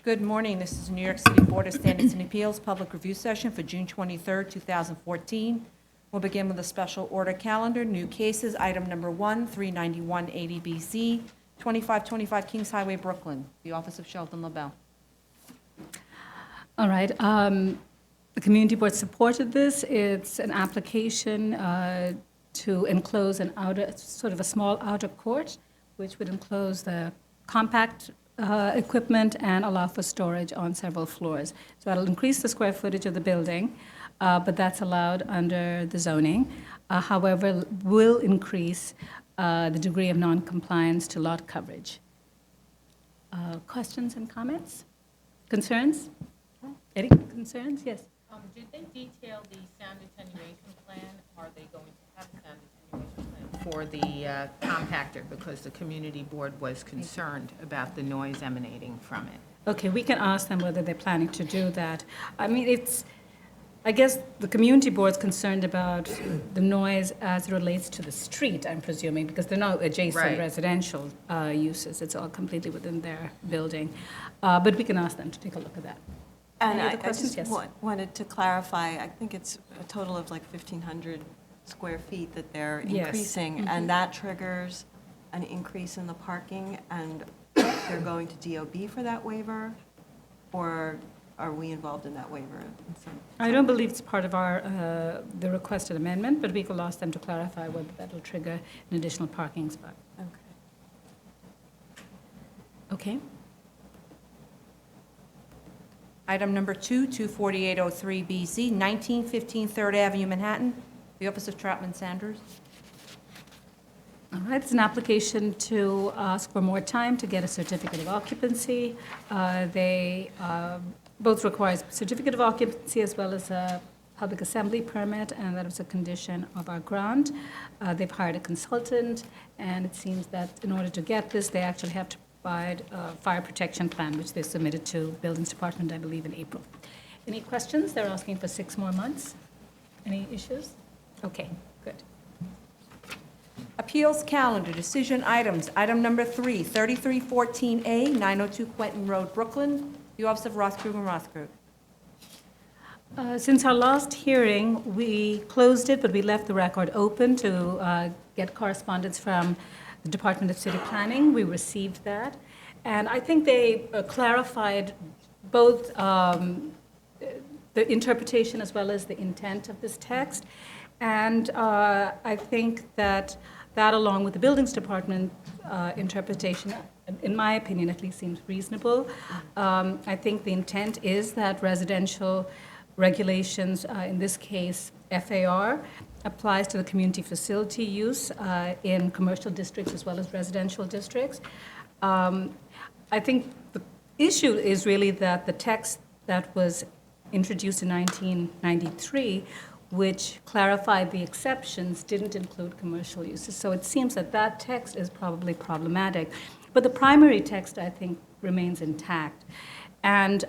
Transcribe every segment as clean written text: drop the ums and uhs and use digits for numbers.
Good morning. This is New York City Board of Standards and Appeals Public Review Session for June 23rd, 2014. We'll begin with a special order calendar. New cases, item number 1, 391 ADBC, 2525 Kings Highway, Brooklyn. The Office of Sheldon LaBelle. All right. The community board supported this. It's an application to enclose an outer, sort of a small outer court, which would enclose the compact equipment and allow for storage on several floors. So that'll increase the square footage of the building, but that's allowed under the zoning. However, will increase the degree of noncompliance to lot coverage. Questions and comments? Concerns? Any concerns? Yes. Did they detail the sound attenuation plan? Are they going to have a sound attenuation plan for the compactor? Because the community board was concerned about the noise emanating from it. Okay, we can ask them whether they're planning to do that. I mean, I guess the community board's concerned about the noise as it relates to the street, I'm presuming, because they're not adjacent Right. residential uses. It's all completely within their building. But we can ask them to take a look at that. And Any I other questions? just Yes. wanted to clarify, I think it's a total of like 1,500 square feet that they're Yes. increasing, Mhm. and that triggers an increase in the parking, and they're going to DOB for that waiver, or are we involved in that waiver? I don't believe it's part of our, the requested amendment, but we will ask them to clarify whether that will trigger an additional parking spot. Okay. Okay? Item number 2, 24803BZ, 1915 Third Avenue, Manhattan. The Office of Troutman Sanders. All right, it's an application to ask for more time to get a certificate of occupancy. They both require a certificate of occupancy as well as a public assembly permit, and that was a condition of our grant. They've hired a consultant, and it seems that in order to get this, they actually have to provide a fire protection plan, which they submitted to Buildings Department, I believe, in April. Any questions? They're asking for 6 more months. Any issues? Okay, good. Appeals calendar, decision items. Item number 3, 3314A, 902 Quentin Road, Brooklyn. The Office of Rothkrug and Rothkrug. Since our last hearing, we closed it, but we left the record open to get correspondence from the Department of City Planning. We received that. And I think they clarified both the interpretation as well as the intent of this text. And I think that along with the Buildings Department interpretation, in my opinion at least, seems reasonable. I think the intent is that residential regulations, in this case FAR, applies to the community facility use in commercial districts as well as residential districts. I think the issue is really that the text that was introduced in 1993, which clarified the exceptions, didn't include commercial uses. So it seems that that text is probably problematic. But the primary text, I think, remains intact. And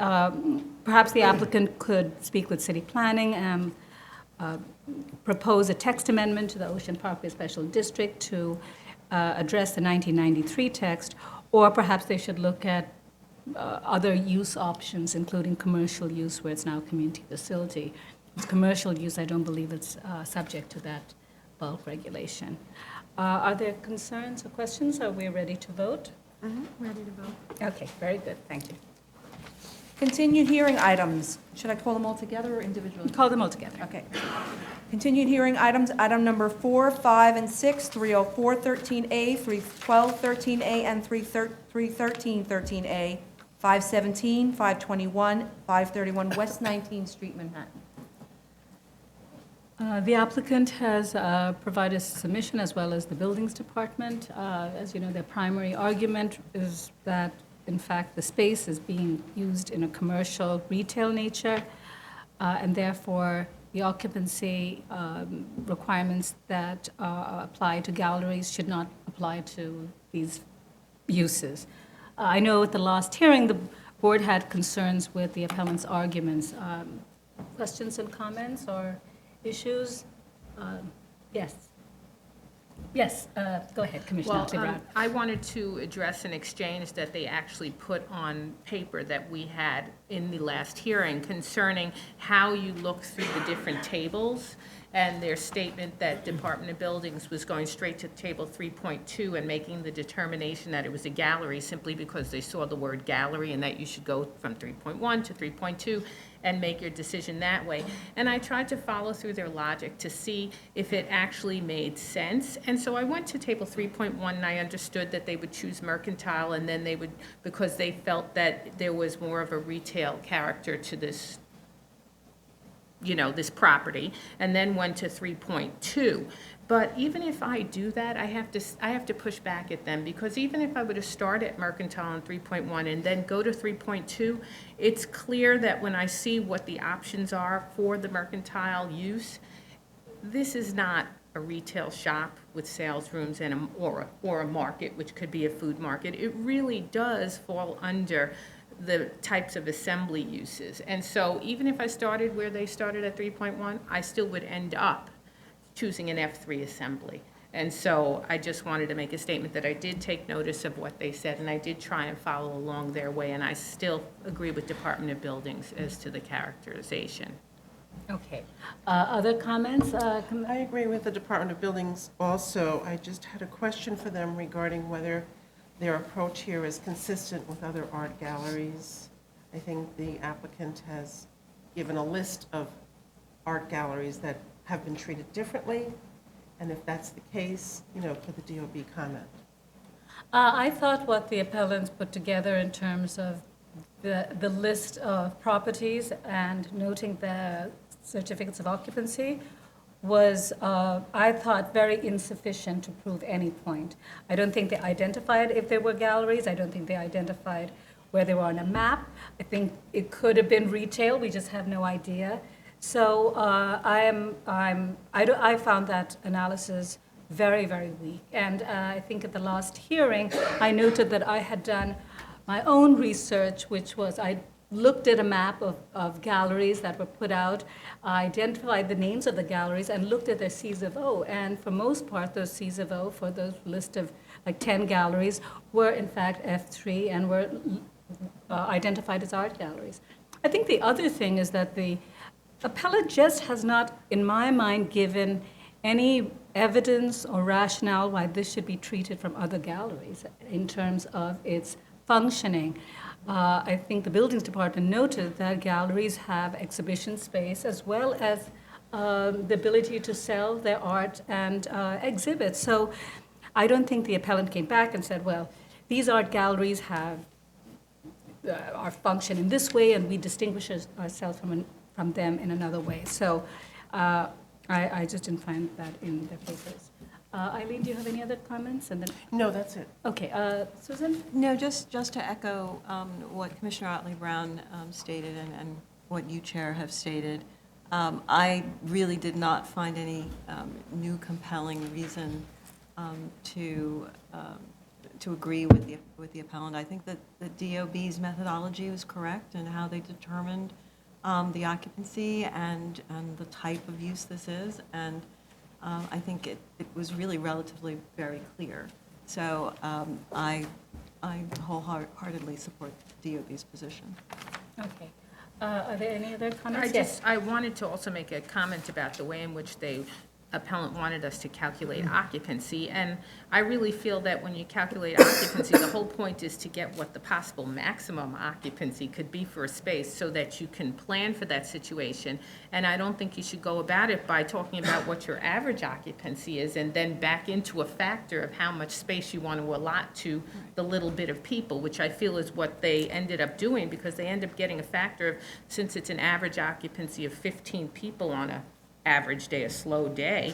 perhaps the applicant could speak with city planning and propose a text amendment to the Ocean Parkway Special District to address the 1993 text, or perhaps they should look at other use options, including commercial use where it's now a community facility. It's commercial use, I don't believe it's subject to that bulk regulation. Are there concerns or questions? Are we ready to vote? Ready to vote? Okay, very good, thank you. Continued hearing items. Should I call them all together or individually? Call them all together. Okay. Continued hearing items, item number 4, 5, and 6, 30413A, 31213A, and 31313A, 517, 521, 531 West 19th Street, Manhattan. The applicant has provided submission as well as the Buildings Department. As you know, their primary argument is that, in fact, the space is being used in a commercial retail nature, and therefore the occupancy requirements that apply to galleries should not apply to these uses. I know at the last hearing, the board had concerns with the appellant's arguments. Questions and comments or issues? Yes. Yes, go ahead, Commissioner Well, Otley Brown. I wanted to address an exchange that they actually put on paper that we had in the last hearing concerning how you look through the different tables, and their statement that Department of Buildings was going straight to table 3.2 and making the determination that it was a gallery simply because they saw the word gallery and that you should go from 3.1 to 3.2 and make your decision that way. And I tried to follow through their logic to see if it actually made sense. And so I went to table 3.1 and I understood that they would choose mercantile and then they would, because they felt that there was more of a retail character to this, you know, this property, and then went to 3.2. But even if I do that, I have to push back at them, because even if I were to start at mercantile on 3.1 and then go to 3.2, it's clear that when I see what the options are for the mercantile use, this is not a retail shop with sales rooms and or a market, which could be a food market. It really does fall under the types of assembly uses. And so even if I started where they started at 3.1, I still would end up choosing an F3 assembly. And so I just wanted to make a statement that I did take notice of what they said, and I did try and follow along their way, and I still agree with Department of Buildings as to the characterization. Okay. Other comments? I agree with the Department of Buildings also. I just had a question for them regarding whether their approach here is consistent with other art galleries. I think the applicant has given a list of art galleries that have been treated differently, and if that's the case, you know, for the DOB comment. I thought what the appellants put together in terms of the list of properties and noting the certificates of occupancy was, I thought, very insufficient to prove any point. I don't think they identified if there were galleries. I don't think they identified where they were on a map. I think it could have been retail. We just have no idea. So I found that analysis very, very weak. And I think at the last hearing, I noted that I had done my own research, which was I looked at a map of galleries that were put out, identified the names of the galleries, and looked at their Cs of O. And for most part, those Cs of O for those list of like 10 galleries were in fact F3 and were identified as art galleries. I think the other thing is that the appellant just has not, in my mind, given any evidence or rationale why this should be treated from other galleries in terms of its functioning. I think the Buildings Department noted that galleries have exhibition space as well as the ability to sell their art and exhibit. So I don't think the appellant came back and said, well, these art galleries have our function in this way, and we distinguish ourselves from them in another way. So I just didn't find that in their papers. Eileen, do you have any other comments? And then, No, that's it. okay, Susan? No, just to echo what Commissioner Otley Brown stated and what you, Chair, have stated, I really did not find any new compelling reason to agree with the appellant. I think that the DOB's methodology was correct in how they determined the occupancy and the type of use this is, and I think it was really relatively very clear. So I wholeheartedly support DOB's position. Okay. Are there any other comments? I wanted to also make a comment about the way in which the appellant wanted us to calculate occupancy, and I really feel that when you calculate occupancy, the whole point is to get what the possible maximum occupancy could be for a space so that you can plan for that situation, and I don't think you should go about it by talking about what your average occupancy is and then back into a factor of how much space you want to allot to the little bit of people, which I feel is what they ended up doing, because they end up getting a factor of, since it's an average occupancy of 15 people on a average day, a slow day,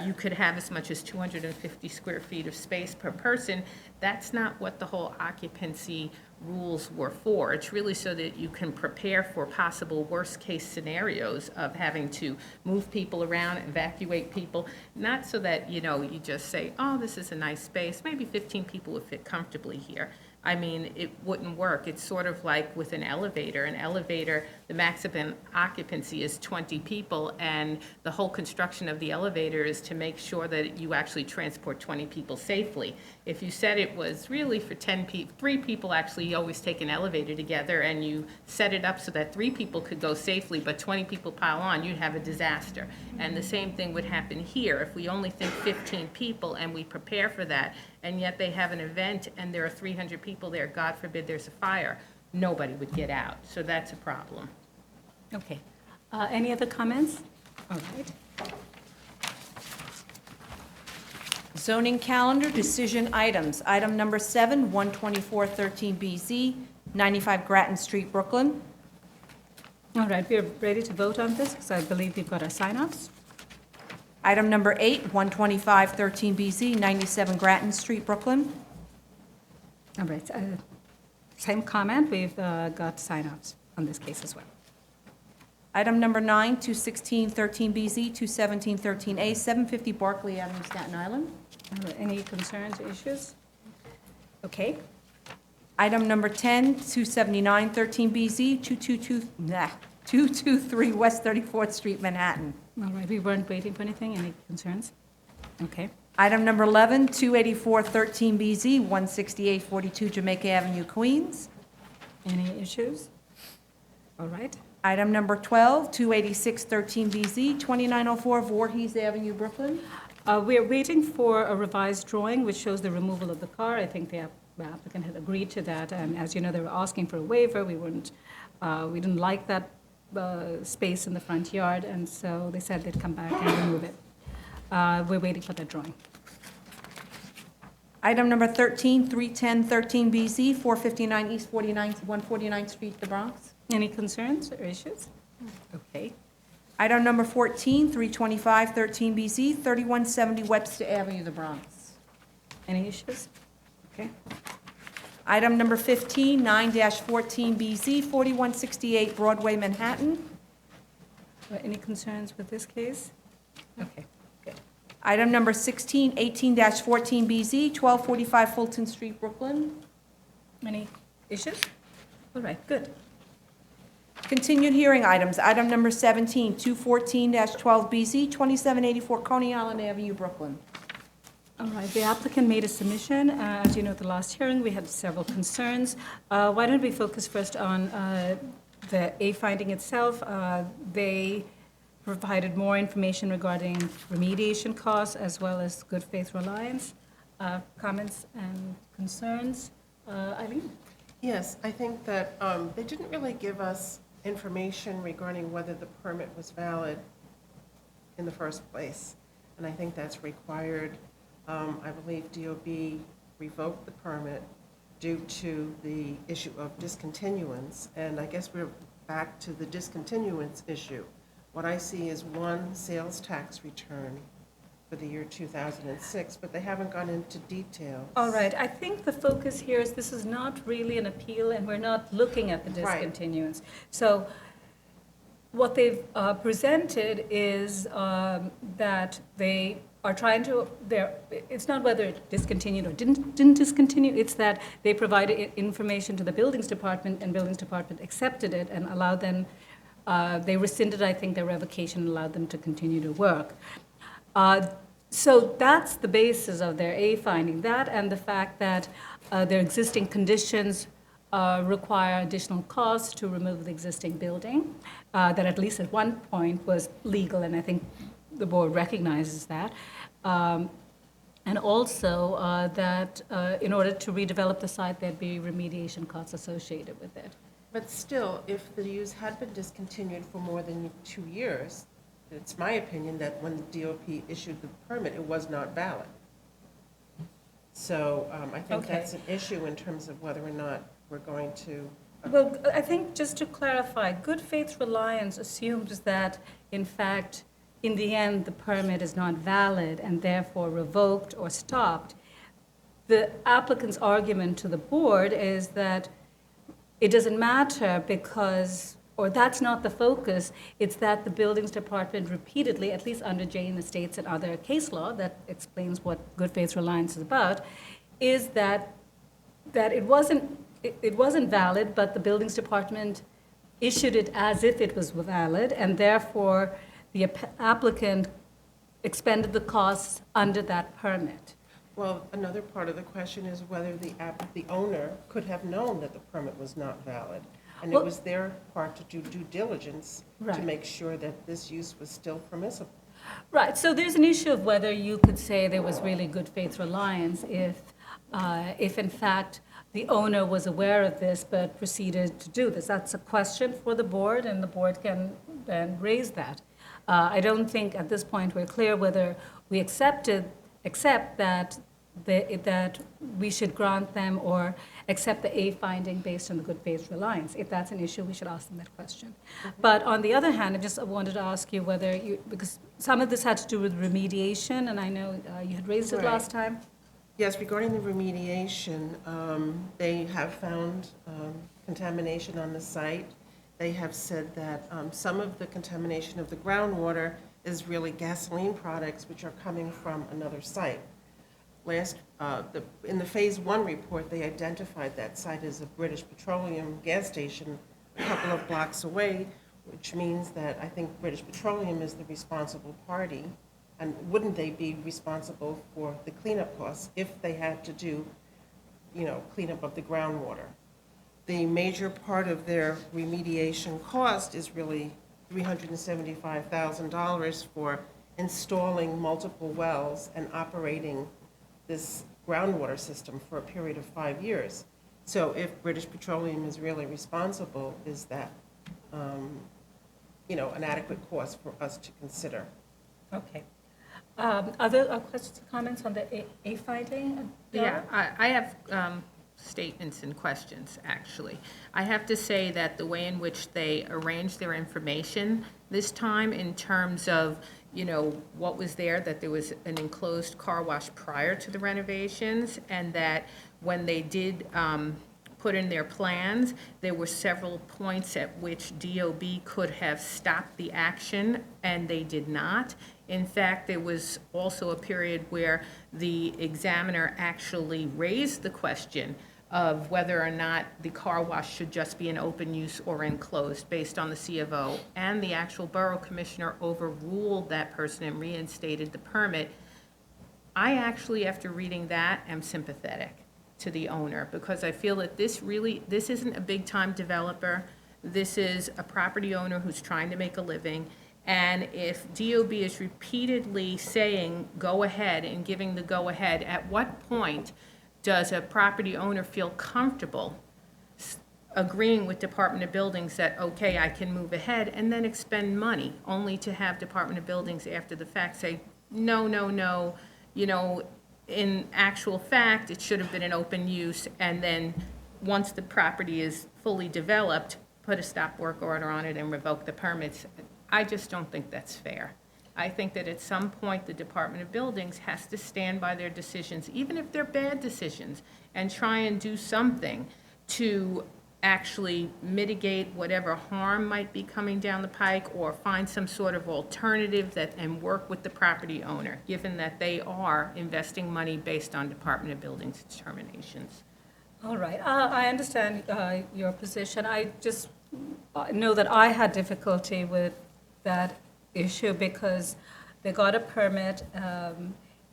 you could have as much as 250 square feet of space per person. That's not what the whole occupancy rules were for. It's really so that you can prepare for possible worst-case scenarios of having to move people around, evacuate people, not so that, you know, you just say, oh, this is a nice space, maybe 15 people would fit comfortably here. I mean, it wouldn't work. It's sort of like with an elevator. An elevator, the maximum occupancy is 20 people, and the whole construction of the elevator is to make sure that you actually transport 20 people safely. If you said it was really for 10 people, 3 people actually always take an elevator together, and you set it up so that 3 people could go safely, but 20 people pile on, you'd have a disaster. And the same thing would happen here. If we only think 15 people and we prepare for that, and yet they have an event and there are 300 people there, God forbid there's a fire, nobody would get out. So that's a problem. Okay. Any other comments? All right. Zoning calendar, decision items. Item number 7, 12413BZ, 95 Grattan Street, Brooklyn. All right, we're ready to vote on this, because I believe we've got our sign-offs. Item number 8, 12513BZ, 97 Grattan Street, Brooklyn. All right, same comment, we've got sign-offs on this case as well. Item number 9, 21613BZ, 21713A, 750 Barclay Avenue, Staten Island. Any concerns or issues? Okay, Item number 10, 27913BZ, 223 West 34th Street, Manhattan. all right, we weren't waiting for anything, any concerns? Okay, Item number 11, 28413BZ, 16842 Jamaica Avenue, Queens. any issues? All right, Item number 12, 28613BZ, 2904 Voorhees Avenue, Brooklyn. we're waiting for a revised drawing which shows the removal of the car. I think the applicant had agreed to that, and as you know, they were asking for a waiver. We didn't like that space in the front yard, and so they said they'd come back and remove it. We're waiting for that drawing. Item number 13, 31013BZ, 459 East 149th Street, the Bronx. Any concerns or issues? Okay, Item number 14, 32513BZ, 3170 Webster Avenue, the Bronx. any issues? Okay, Item number 15, 9-14BZ, 4168 Broadway, Manhattan. any concerns with this case? Okay, good. Item number 16, 18-14BZ, 1245 Fulton Street, Brooklyn. Any issues? All right, good. Continued hearing items. Item number 17, 214-12BZ, 2784 Coney Island Avenue, Brooklyn. All right, the applicant made a submission. As you know, at the last hearing, we had several concerns. Why don't we focus first on the A finding itself? They provided more information regarding remediation costs as well as good faith reliance. Comments and concerns? Eileen? Yes, I think that they didn't really give us information regarding whether the permit was valid in the first place, and I think that's required. I believe DOB revoked the permit due to the issue of discontinuance, and I guess we're back to the discontinuance issue. What I see is one sales tax return for the year 2006, but they haven't gone into detail. All right, I think the focus here is this is not really an appeal, and we're not looking at the Right. discontinuance. So what they've presented is that they are trying to, it's not whether it discontinued or didn't discontinue, it's that they provided information to the Buildings Department, and Buildings Department accepted it and allowed them, they rescinded, I think, their revocation and allowed them to continue to work. So that's the basis of their A finding, that and the fact that their existing conditions require additional costs to remove the existing building, that at least at one point was legal, and I think the board recognizes that. And also that in order to redevelop the site, there'd be remediation costs associated with it. But still, if the use had been discontinued for more than 2 years, it's my opinion that when the DOP issued the permit, it was not valid. So I think Okay. that's an issue in terms of whether or not we're going to. Well, I think just to clarify, good faith reliance assumes that, in fact, in the end, the permit is not valid and therefore revoked or stopped. The applicant's argument to the board is that it doesn't matter because, or that's not the focus, it's that the Buildings Department repeatedly, at least under Jane Estates and other case law that explains what good faith reliance is about, is that that it wasn't valid, but the buildings department issued it as if it was valid, and therefore the applicant expended the costs under that permit. Well, another part of the question is whether the owner could have known that the permit was not valid. And it Well- was their part to do due diligence to Right. make sure that this use was still permissible. Right, so there's an issue of whether you could say there was really good faith reliance if in fact the owner was aware of this but proceeded to do this. That's a question for the board, and the board can then raise that. I don't think at this point we're clear whether we accept that that we should grant them or accept the A finding based on the good faith reliance. If that's an issue, we should ask them that question. But on the other hand, I wanted to ask you whether you, because some of this had to do with remediation, and I know you had raised it Right. last time. Yes, regarding the remediation, they have found contamination on the site. They have said that some of the contamination of the groundwater is really gasoline products which are coming from another site. In the Phase 1 report, they identified that site as a British Petroleum gas station a couple of blocks away, which means that I think British Petroleum is the responsible party. And wouldn't they be responsible for the cleanup costs if they had to do, cleanup of the groundwater? The major part of their remediation cost is really $375,000 for installing multiple wells and operating this groundwater system for a period of 5 years. So if British Petroleum is really responsible, is that, an adequate cost for us to consider? Okay. Other questions or comments on the A finding? Yeah, I have statements and questions, actually. I have to say that the way in which they arranged their information this time in terms of, what was there, that there was an enclosed car wash prior to the renovations, and that when they did put in their plans, there were several points at which DOB could have stopped the action, and they did not. In fact, there was also a period where the examiner actually raised the question of whether or not the car wash should just be an open use or enclosed based on the C of O, and the actual borough commissioner overruled that person and reinstated the permit. I actually, after reading that, am sympathetic to the owner, because I feel that this isn't a big-time developer. This is a property owner who's trying to make a living. And if DOB is repeatedly saying, go ahead, and giving the go-ahead, at what point does a property owner feel comfortable agreeing with Department of Buildings that, okay, I can move ahead, and then expend money, only to have Department of Buildings after the fact say, no, in actual fact, it should have been an open use, and then once the property is fully developed, put a stop work order on it and revoke the permits. I just don't think that's fair. I think that at some point, the Department of Buildings has to stand by their decisions, even if they're bad decisions, and try and do something to actually mitigate whatever harm might be coming down the pike, or find some sort of alternative and work with the property owner, given that they are investing money based on Department of Buildings determinations. All right, I understand your position. I just know that I had difficulty with that issue because they got a permit,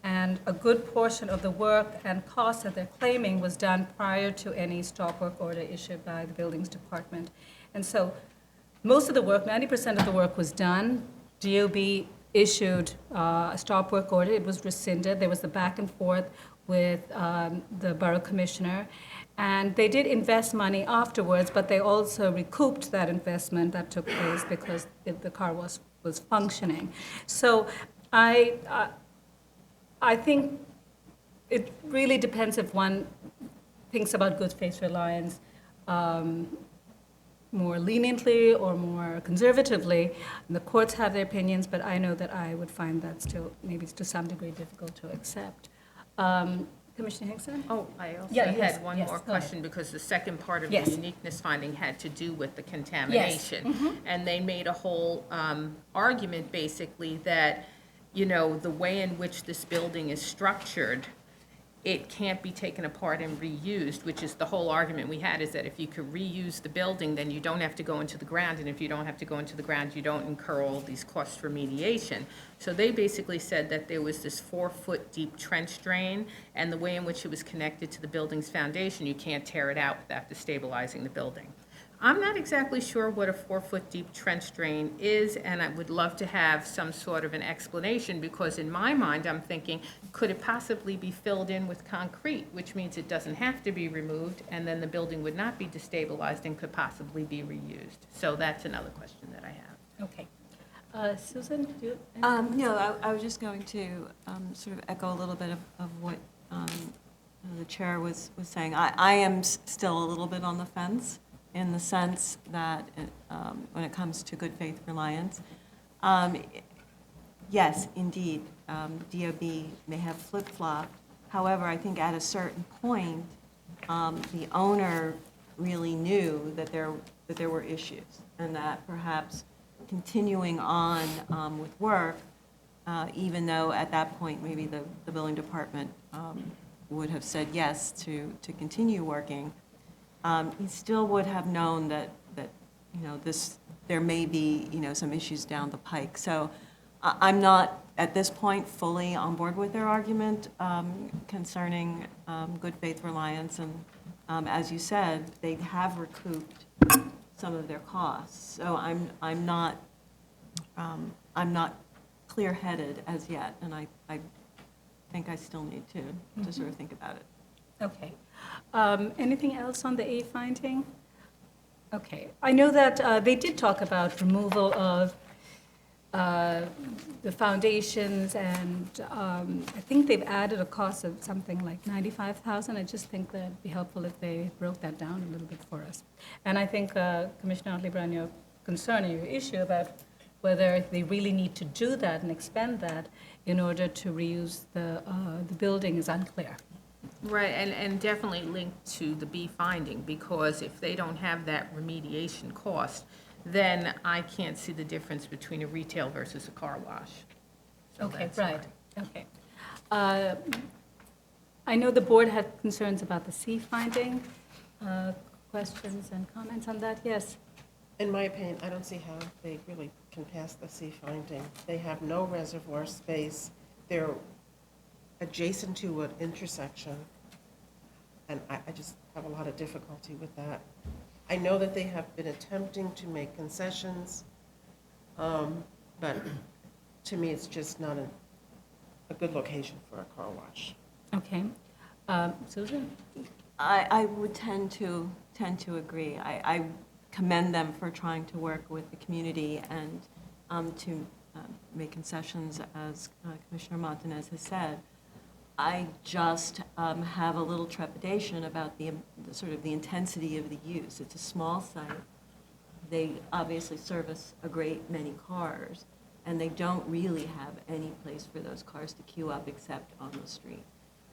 and a good portion of the work and cost that they're claiming was done prior to any stop work order issued by the Buildings Department. And so most of the work, 90% of the work was done. DOB issued a stop work order. It was rescinded. There was the back and forth with the borough commissioner. And they did invest money afterwards, but they also recouped that investment that took place because the car was functioning. So I think it really depends if one thinks about good faith reliance more leniently or more conservatively. And the courts have their opinions, but I know that I would find that still maybe to some degree difficult to accept. Commissioner Hinkson? Oh, I also Yeah, yes, had one yes, more go ahead. question, because the second part of Yes. the uniqueness finding had to do with the contamination. And they made a whole argument, basically, that, the way in which this building is structured it can't be taken apart and reused, which is the whole argument we had, is that if you could reuse the building, then you don't have to go into the ground, and if you don't have to go into the ground, you don't incur all these costs for remediation. So they basically said that there was this 4-foot deep trench drain, and the way in which it was connected to the building's foundation, you can't tear it out without destabilizing the building. I'm not exactly sure what a 4-foot deep trench drain is, and I would love to have some sort of an explanation, because in my mind, I'm thinking, could it possibly be filled in with concrete, which means it doesn't have to be removed, and then the building would not be destabilized and could possibly be reused? So that's another question that I have. Okay. Susan, do you? No, I was just going to sort of echo a little bit of what the chair was saying. I am still a little bit on the fence, in the sense that when it comes to good faith reliance, yes, indeed, DOB may have flip-flopped. However, I think at a certain point, the owner really knew that there were issues, and that perhaps continuing on with work, even though at that point maybe the building department would have said yes to continue working, he still would have known that there may be some issues down the pike. So I'm not at this point fully on board with their argument concerning good faith reliance, and as you said, they have recouped some of their costs. So I'm not clear-headed as yet, and I think I still need to sort of think about it. Okay. Anything else on the A finding? Okay. I know that they did talk about removal of the foundations, and I think they've added a cost of something like $95,000. I just think that it'd be helpful if they broke that down a little bit for us. And I think, Commissioner Otley-Brown, your concern or your issue about whether they really need to do that and expend that in order to reuse the building is unclear. Right, and definitely linked to the B finding, because if they don't have that remediation cost, then I can't see the difference between a retail versus a car wash. So Okay, that's right, why. okay. I know the board had concerns about the C finding. Questions and comments on that? Yes. In my opinion, I don't see how they really can pass the C finding. They have no reservoir space. They're adjacent to an intersection, and I just have a lot of difficulty with that. I know that they have been attempting to make concessions, but to me, it's just not a good location for a car wash. Okay. Susan? I would tend to agree. I commend them for trying to work with the community and to make concessions, as Commissioner Montanez has said. I just have a little trepidation about the sort of the intensity of the use. It's a small site. They obviously service a great many cars, and they don't really have any place for those cars to queue up except on the street.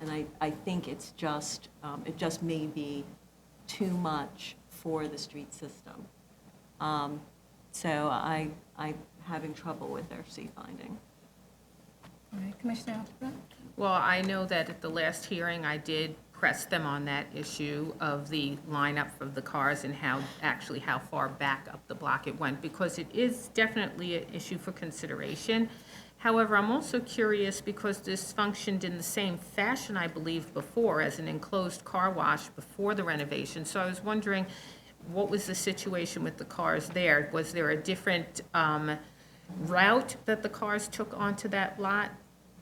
And I think it's just, it just may be too much for the street system. So I'm having trouble with their C finding. All right, Commissioner Otley-Brown? Well, I know that at the last hearing, I did press them on that issue of the lineup of the cars and how far back up the block it went, because it is definitely an issue for consideration. However, I'm also curious because this functioned in the same fashion, I believe, before as an enclosed car wash before the renovation. So I was wondering, what was the situation with the cars there? Was there a different route that the cars took onto that lot?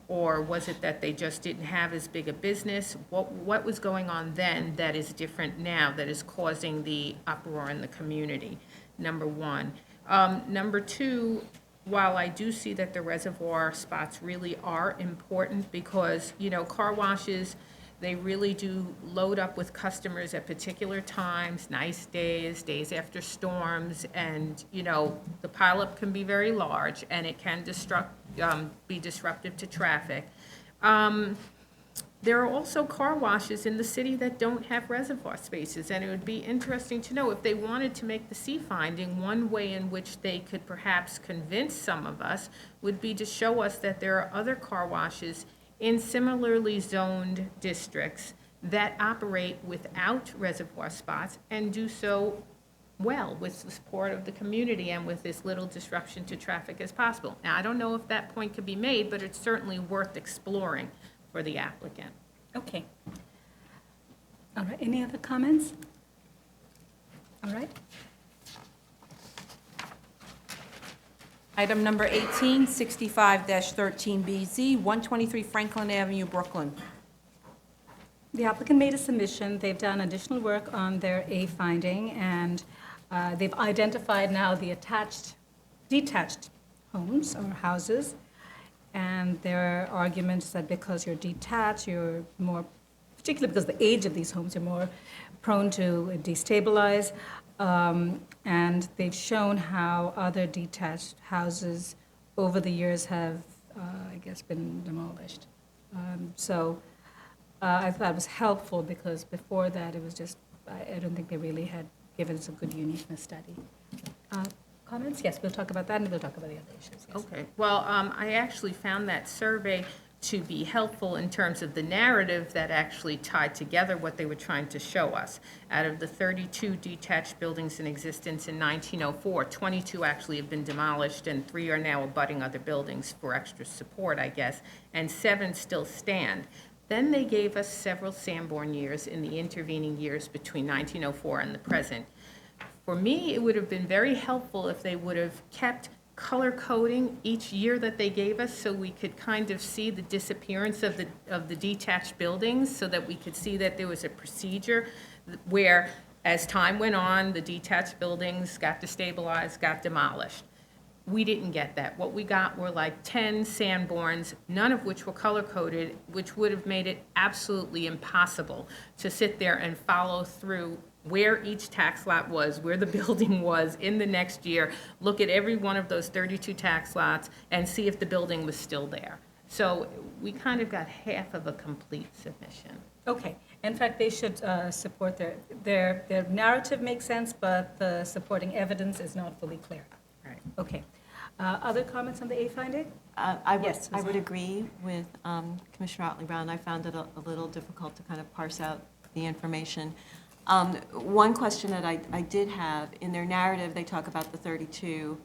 Or was it that they just didn't have as big a business? What was going on then that is different now, that is causing the uproar in the community? Number one. Number two, while I do see that the reservoir spots really are important, because, car washes, they really do load up with customers at particular times, nice days, days after storms, and, the pileup can be very large, and it can be disruptive to traffic. There are also car washes in the city that don't have reservoir spaces, and it would be interesting to know if they wanted to make the C finding, one way in which they could perhaps convince some of us would be to show us that there are other car washes in similarly zoned districts that operate without reservoir spots and do so well with the support of the community and with as little disruption to traffic as possible. Now, I don't know if that point could be made, but it's certainly worth exploring for the applicant. Okay. All right, any other comments? All right. Item number 18, 65-13BZ, 123 Franklin Avenue, Brooklyn. The applicant made a submission. They've done additional work on their A finding, and they've identified now the detached homes or houses. And their argument is that because you're detached, you're more, particularly because of the age of these homes, you're more prone to destabilize. And they've shown how other detached houses over the years have, I guess, been demolished. I thought it was helpful because before that, it was just, I don't think they really had given us a good uniqueness study. Comments? Yes, we'll talk about that, and we'll talk about the other issues. Yes. Okay, well, I actually found that survey to be helpful in terms of the narrative that actually tied together what they were trying to show us. Out of the 32 detached buildings in existence in 1904, 22 actually have been demolished, and 3 are now abutting other buildings for extra support, I guess, and 7 still stand. Then they gave us several Sanborn years in the intervening years between 1904 and the present. For me, it would have been very helpful if they would have kept color coding each year that they gave us so we could kind of see the disappearance of the detached buildings, so that we could see that there was a procedure where, as time went on, the detached buildings got destabilized, got demolished. We didn't get that. What we got were like 10 Sanborns, none of which were color-coded, which would have made it absolutely impossible to sit there and follow through where each tax lot was, where the building was in the next year, look at every one of those 32 tax lots and see if the building was still there. So we kind of got half of a complete submission. Okay. In fact, they should support their narrative makes sense, but the supporting evidence is not fully clear. Right. Okay. Other comments on the A finding? I Yes, would agree with Commissioner Otley Brown. I found it a little difficult to kind of parse out the information. One question that I did have, in their narrative, they talk about the 32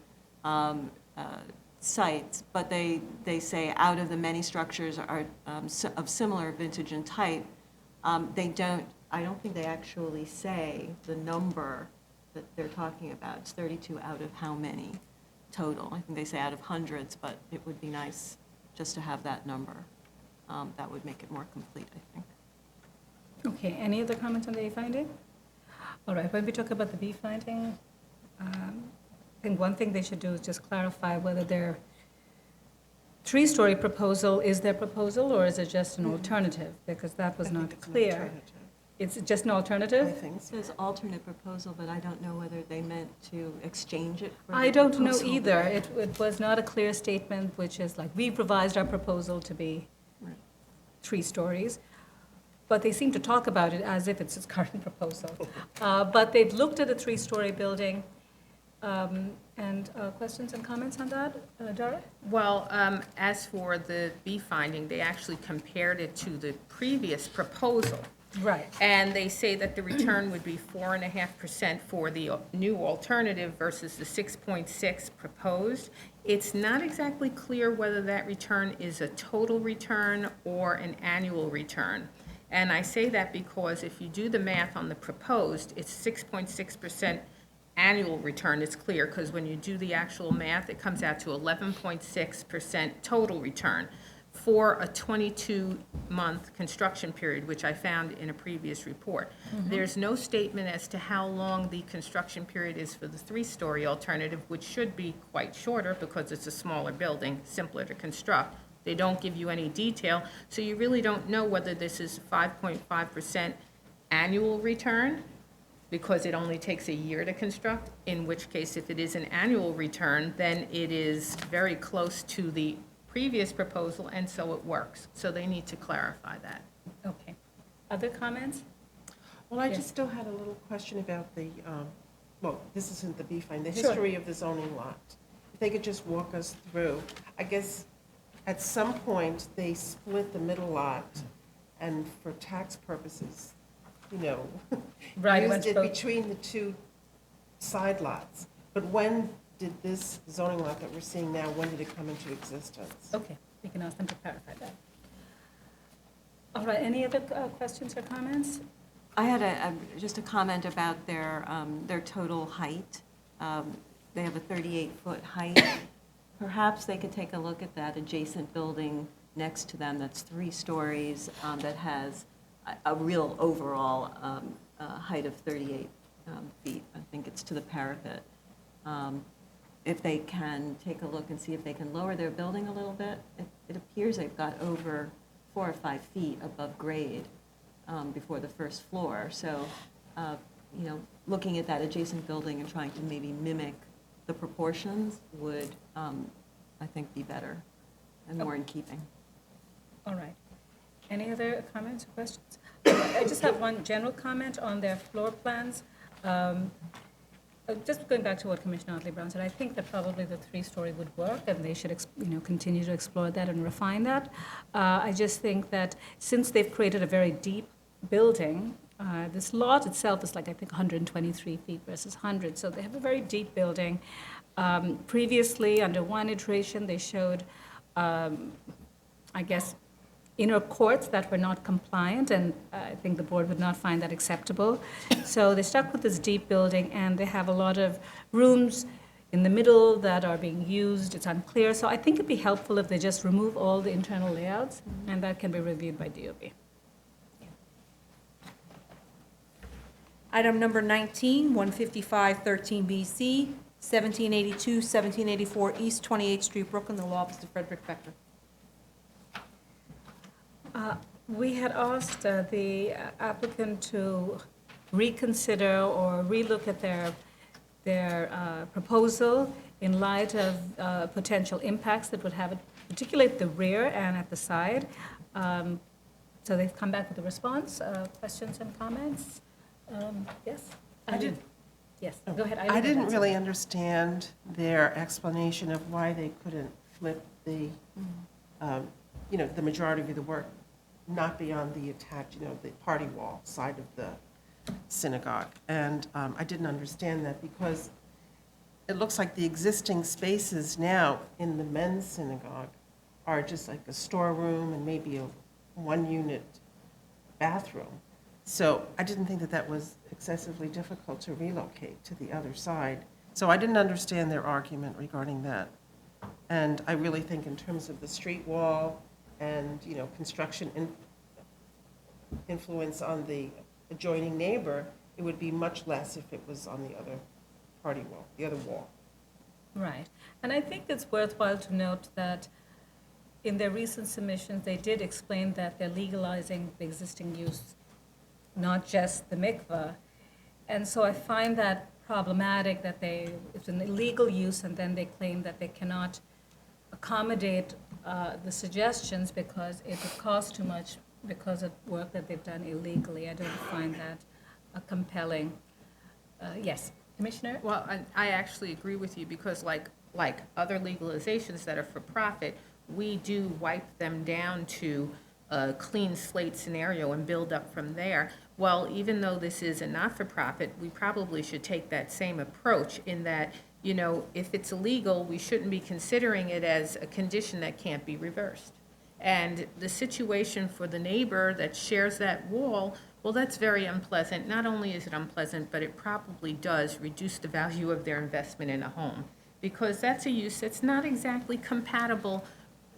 sites, but they say out of the many structures are of similar vintage and type. I don't think they actually say the number that they're talking about. It's 32 out of how many total? I think they say out of hundreds, but it would be nice just to have that number. That would make it more complete, I think. Okay, any other comments on the A finding? All right, when we talk about the B finding, I think one thing they should do is just clarify whether their 3-story proposal is their proposal, or is it just an alternative? Because that was I think not it's an clear. alternative. It's just an I alternative? think It so. says alternate proposal, but I don't know whether they meant to exchange it for I the don't know proposal. either. It was not a clear statement, which is like, we've revised our proposal to be Right. 3 stories. But they seem to talk about it as if it's its current proposal. But they've looked at a 3-story building. And questions and comments on that? Dara? Well, as for the B finding, they actually compared it to the previous proposal. Right. And they say that the return would be 4.5% for the new alternative versus the 6.6 proposed. It's not exactly clear whether that return is a total return or an annual return. And I say that because if you do the math on the proposed, it's 6.6% annual return. It's clear, because when you do the actual math, it comes out to 11.6% total return for a 22-month construction period, which I found in a previous report. There's no statement as to how long the construction period is for the 3-story alternative, which should be quite shorter because it's a smaller building, simpler to construct. They don't give you any detail, so you really don't know whether this is 5.5% annual return, because it only takes a year to construct, in which case, if it is an annual return, then it is very close to the previous proposal, and so it works. So they need to clarify that. Okay. Other comments? Well, I Yes. just still had a little question about the, well, this isn't the B fine, the Sure. history of the zoning lot. If they could just walk us through, I guess, at some point, they split the middle lot, and for tax purposes, you know, Right, it went used to it both. between the two side lots. But when did this zoning lot that we're seeing now, when did it come into existence? Okay, we can ask them to clarify that. All right, any other questions or comments? I had just a comment about their total height. They have a 38-foot height. Perhaps they could take a look at that adjacent building next to them that's 3 stories, that has a real overall height of 38 feet. I think it's to the parapet. If they can take a look and see if they can lower their building a little bit, it appears they've got over 4 or 5 feet above grade before the first floor. So, looking at that adjacent building and trying to maybe mimic the proportions would, I think, be better and more in keeping. All right. Any other comments or questions? I just have one general comment on their floor plans. Just going back to what Commissioner Otley Brown said, I think that probably the 3-story would work, and they should, continue to explore that and refine that. I just think that since they've created a very deep building, this lot itself is like, I think, 123 feet versus 100, so they have a very deep building. Previously, under one iteration, they showed, I guess, inner courts that were not compliant, and I think the board would not find that acceptable. So they stuck with this deep building, and they have a lot of rooms in the middle that are being used. It's unclear. So I think it'd be helpful if they just remove all the internal layouts, and that can be reviewed by DOB. Item number 19, 15513BC, 1782, 1784 East 28th Street, Brooklyn, the law office of Frederick Becker. We had asked the applicant to reconsider or relook at their proposal in light of potential impacts that would have it, particularly at the rear and at the side. So they've come back with a response. Questions and comments? Yes? I did. Yes, go ahead. I didn't really understand their explanation of why they couldn't flip the, the majority of the work not beyond the attached, the party wall side of the synagogue. And I didn't understand that because it looks like the existing spaces now in the men's synagogue are just like a storeroom and maybe a 1-unit bathroom. So I didn't think that that was excessively difficult to relocate to the other side. So I didn't understand their argument regarding that. And I really think in terms of the street wall and, construction influence on the adjoining neighbor, it would be much less if it was on the other party wall, the other wall. Right. And I think it's worthwhile to note that in their recent submissions, they did explain that they're legalizing the existing use, not just the mikveh. And so I find that problematic that it's an illegal use, and then they claim that they cannot accommodate the suggestions because it would cost too much because of work that they've done illegally. I don't find that compelling. Yes, Commissioner? Well, I actually agree with you because like other legalizations that are for profit, we do wipe them down to a clean slate scenario and build up from there. Well, even though this is a not-for-profit, we probably should take that same approach in that, if it's illegal, we shouldn't be considering it as a condition that can't be reversed. And the situation for the neighbor that shares that wall, well, that's very unpleasant. Not only is it unpleasant, but it probably does reduce the value of their investment in a home because that's a use that's not exactly compatible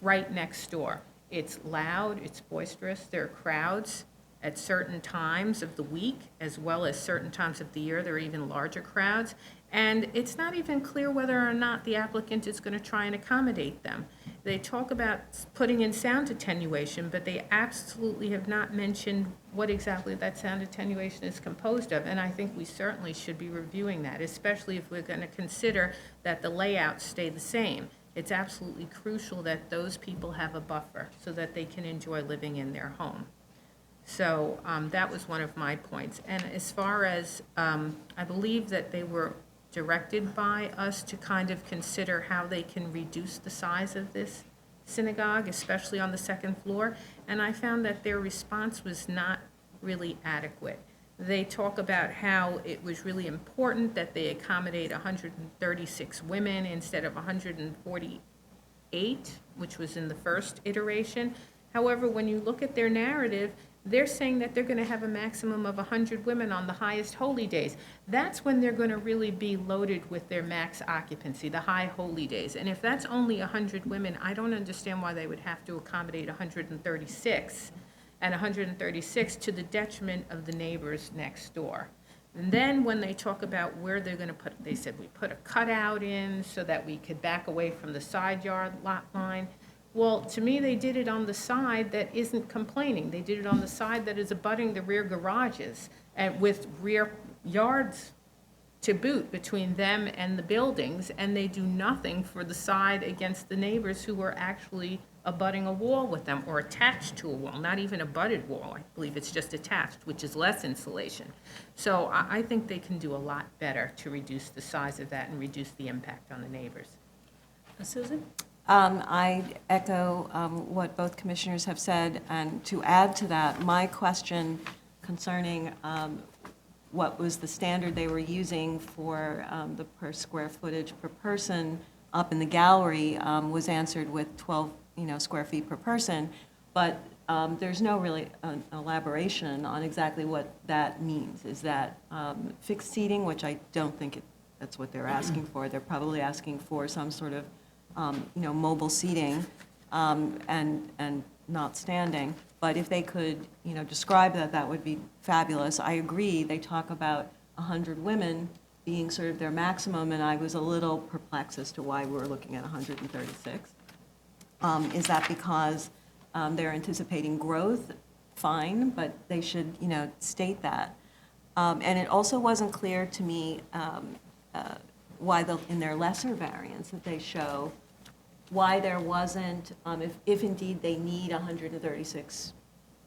right next door. It's loud, it's boisterous, there are crowds at certain times of the week as well as certain times of the year. There are even larger crowds. And it's not even clear whether or not the applicant is going to try and accommodate them. They talk about putting in sound attenuation, but they absolutely have not mentioned what exactly that sound attenuation is composed of. And I think we certainly should be reviewing that, especially if we're going to consider that the layouts stay the same. It's absolutely crucial that those people have a buffer so that they can enjoy living in their home. So that was one of my points. And as far as, I believe that they were directed by us to kind of consider how they can reduce the size of this synagogue, especially on the second floor, and I found that their response was not really adequate. They talk about how it was really important that they accommodate 136 women instead of 148, which was in the first iteration. However, when you look at their narrative, they're saying that they're going to have a maximum of 100 women on the highest holy days. That's when they're going to really be loaded with their max occupancy, the high holy days. And if that's only 100 women, I don't understand why they would have to accommodate 136, and 136 to the detriment of the neighbors next door. And then when they talk about where they're going to put, they said we put a cutout in so that we could back away from the side yard lot line. Well, to me, they did it on the side that isn't complaining. They did it on the side that is abutting the rear garages and with rear yards to boot between them and the buildings, and they do nothing for the side against the neighbors who are actually abutting a wall with them or attached to a wall, not even a butted wall. I believe it's just attached, which is less insulation. So I think they can do a lot better to reduce the size of that and reduce the impact on the neighbors. Susan? I echo what both commissioners have said, and to add to that, my question concerning what was the standard they were using for the per square footage per person up in the gallery was answered with 12 square feet per person, but there's no really elaboration on exactly what that means. Is that fixed seating, which I don't think that's what they're asking for. They're probably asking for some sort of mobile seating and not standing. But if they could, describe that, that would be fabulous. I agree. They talk about 100 women being sort of their maximum, and I was a little perplexed as to why we were looking at 136. Is that because they're anticipating growth? Fine, but they should, state that. And it also wasn't clear to me why in their lesser variance that they show, why there wasn't, if indeed they need 136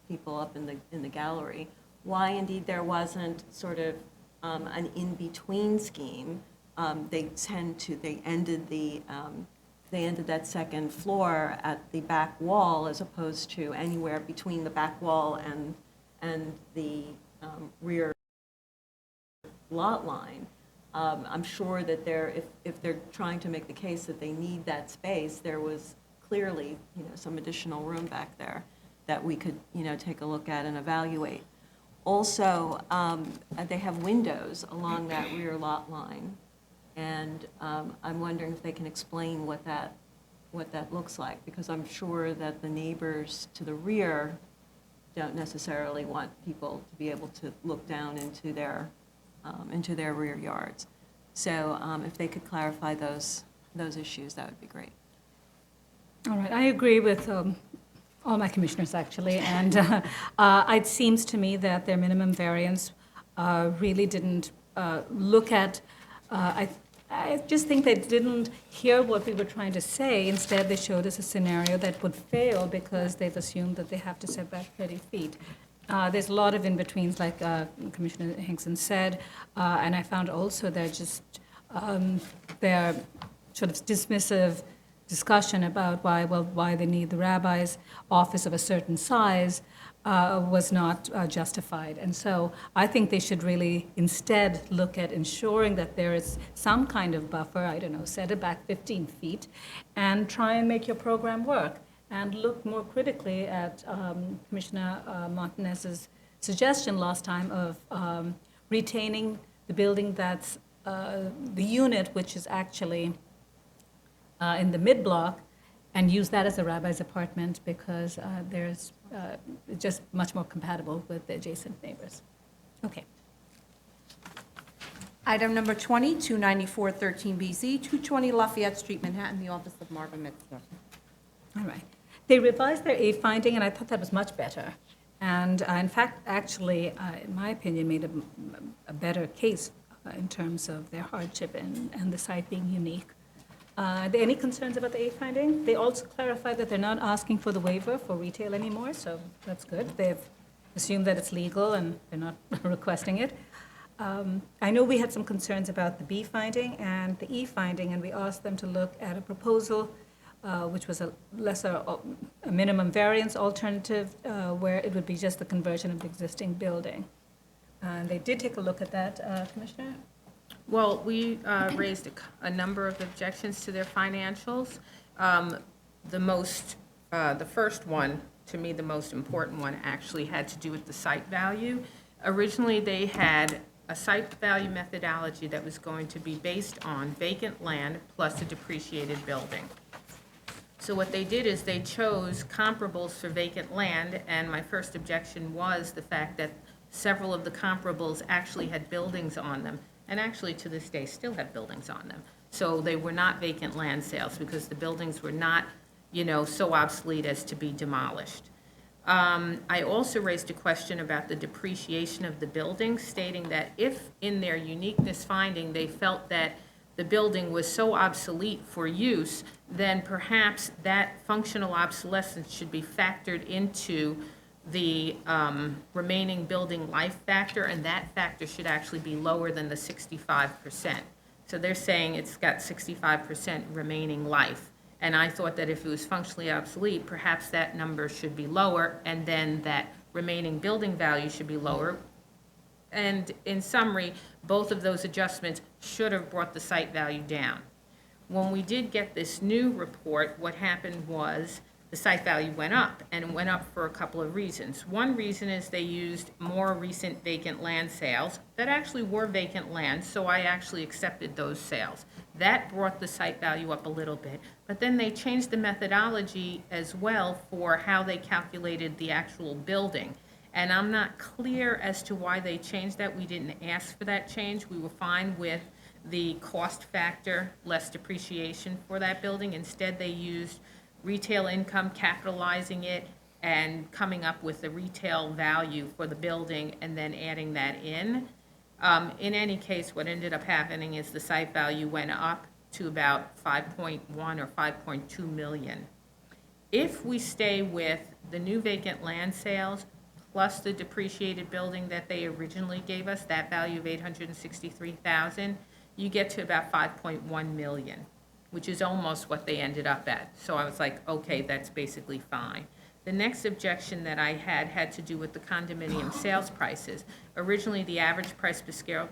people up in the gallery, why indeed there wasn't sort of an in-between scheme. They ended that second floor at the back wall as opposed to anywhere between the back wall and the rear lot line. I'm sure that if they're trying to make the case that they need that space, there was clearly, some additional room back there that we could, take a look at and evaluate. Also, they have windows along that rear lot line, and I'm wondering if they can explain what that looks like, because I'm sure that the neighbors to the rear don't necessarily want people to be able to look down into their rear yards. So if they could clarify those issues, that would be great. All right, I agree with all my commissioners, actually, and it seems to me that their minimum variance really didn't look at, I just think they didn't hear what we were trying to say. Instead, they showed us a scenario that would fail because they've assumed that they have to set back 30 feet. There's a lot of in-betweens, like Commissioner Hinkson said, and I found also they're their sort of dismissive discussion about why they need the rabbi's office of a certain size was not justified. And so I think they should really instead look at ensuring that there is some kind of buffer, I don't know, set it back 15 feet, and try and make your program work. And look more critically at Commissioner Montanez's suggestion last time of retaining the building that's the unit which is actually in the mid-block, and use that as a rabbi's apartment because there's just much more compatible with the adjacent neighbors. Okay. Item number 20, 29413BZ, 220 Lafayette Street, Manhattan, the office of Marvin Mitzler. All right. They revised their A finding, and I thought that was much better. And in fact, actually, in my opinion, made a better case in terms of their hardship and the site being unique. Are there any concerns about the A finding? They also clarified that they're not asking for the waiver for retail anymore, so that's good. They've assumed that it's legal and they're not requesting it. I know we had some concerns about the B finding and the E finding, and we asked them to look at a proposal which was a lesser, a minimum variance alternative, where it would be just the conversion of the existing building. And they did take a look at that, Commissioner? Well, we raised a number of objections to their financials. The first one, to me, the most important one, actually had to do with the site value. Originally, they had a site value methodology that was going to be based on vacant land plus a depreciated building. So what they did is they chose comparables for vacant land, and my first objection was the fact that several of the comparables actually had buildings on them, and actually to this day still have buildings on them. So they were not vacant land sales because the buildings were not, so obsolete as to be demolished. I also raised a question about the depreciation of the building, stating that if in their uniqueness finding they felt that the building was so obsolete for use, then perhaps that functional obsolescence should be factored into the remaining building life factor, and that factor should actually be lower than the 65%. So they're saying it's got 65% remaining life. And I thought that if it was functionally obsolete, perhaps that number should be lower, and then that remaining building value should be lower. And in summary, both of those adjustments should have brought the site value down. When we did get this new report, what happened was the site value went up, and it went up for a couple of reasons. One reason is they used more recent vacant land sales that actually were vacant land, so I actually accepted those sales. That brought the site value up a little bit, but then they changed the methodology as well for how they calculated the actual building. And I'm not clear as to why they changed that. We didn't ask for that change. We were fine with the cost factor, less depreciation for that building. Instead, they used retail income, capitalizing it, and coming up with the retail value for the building and then adding that in. In any case, what ended up happening is the site value went up to about 5.1 or 5.2 million. If we stay with the new vacant land sales plus the depreciated building that they originally gave us, that value of $863,000, you get to about 5.1 million, which is almost what they ended up at. So I was like, okay, that's basically fine. The next objection that I had to do with the condominium sales prices. Originally, the average price per square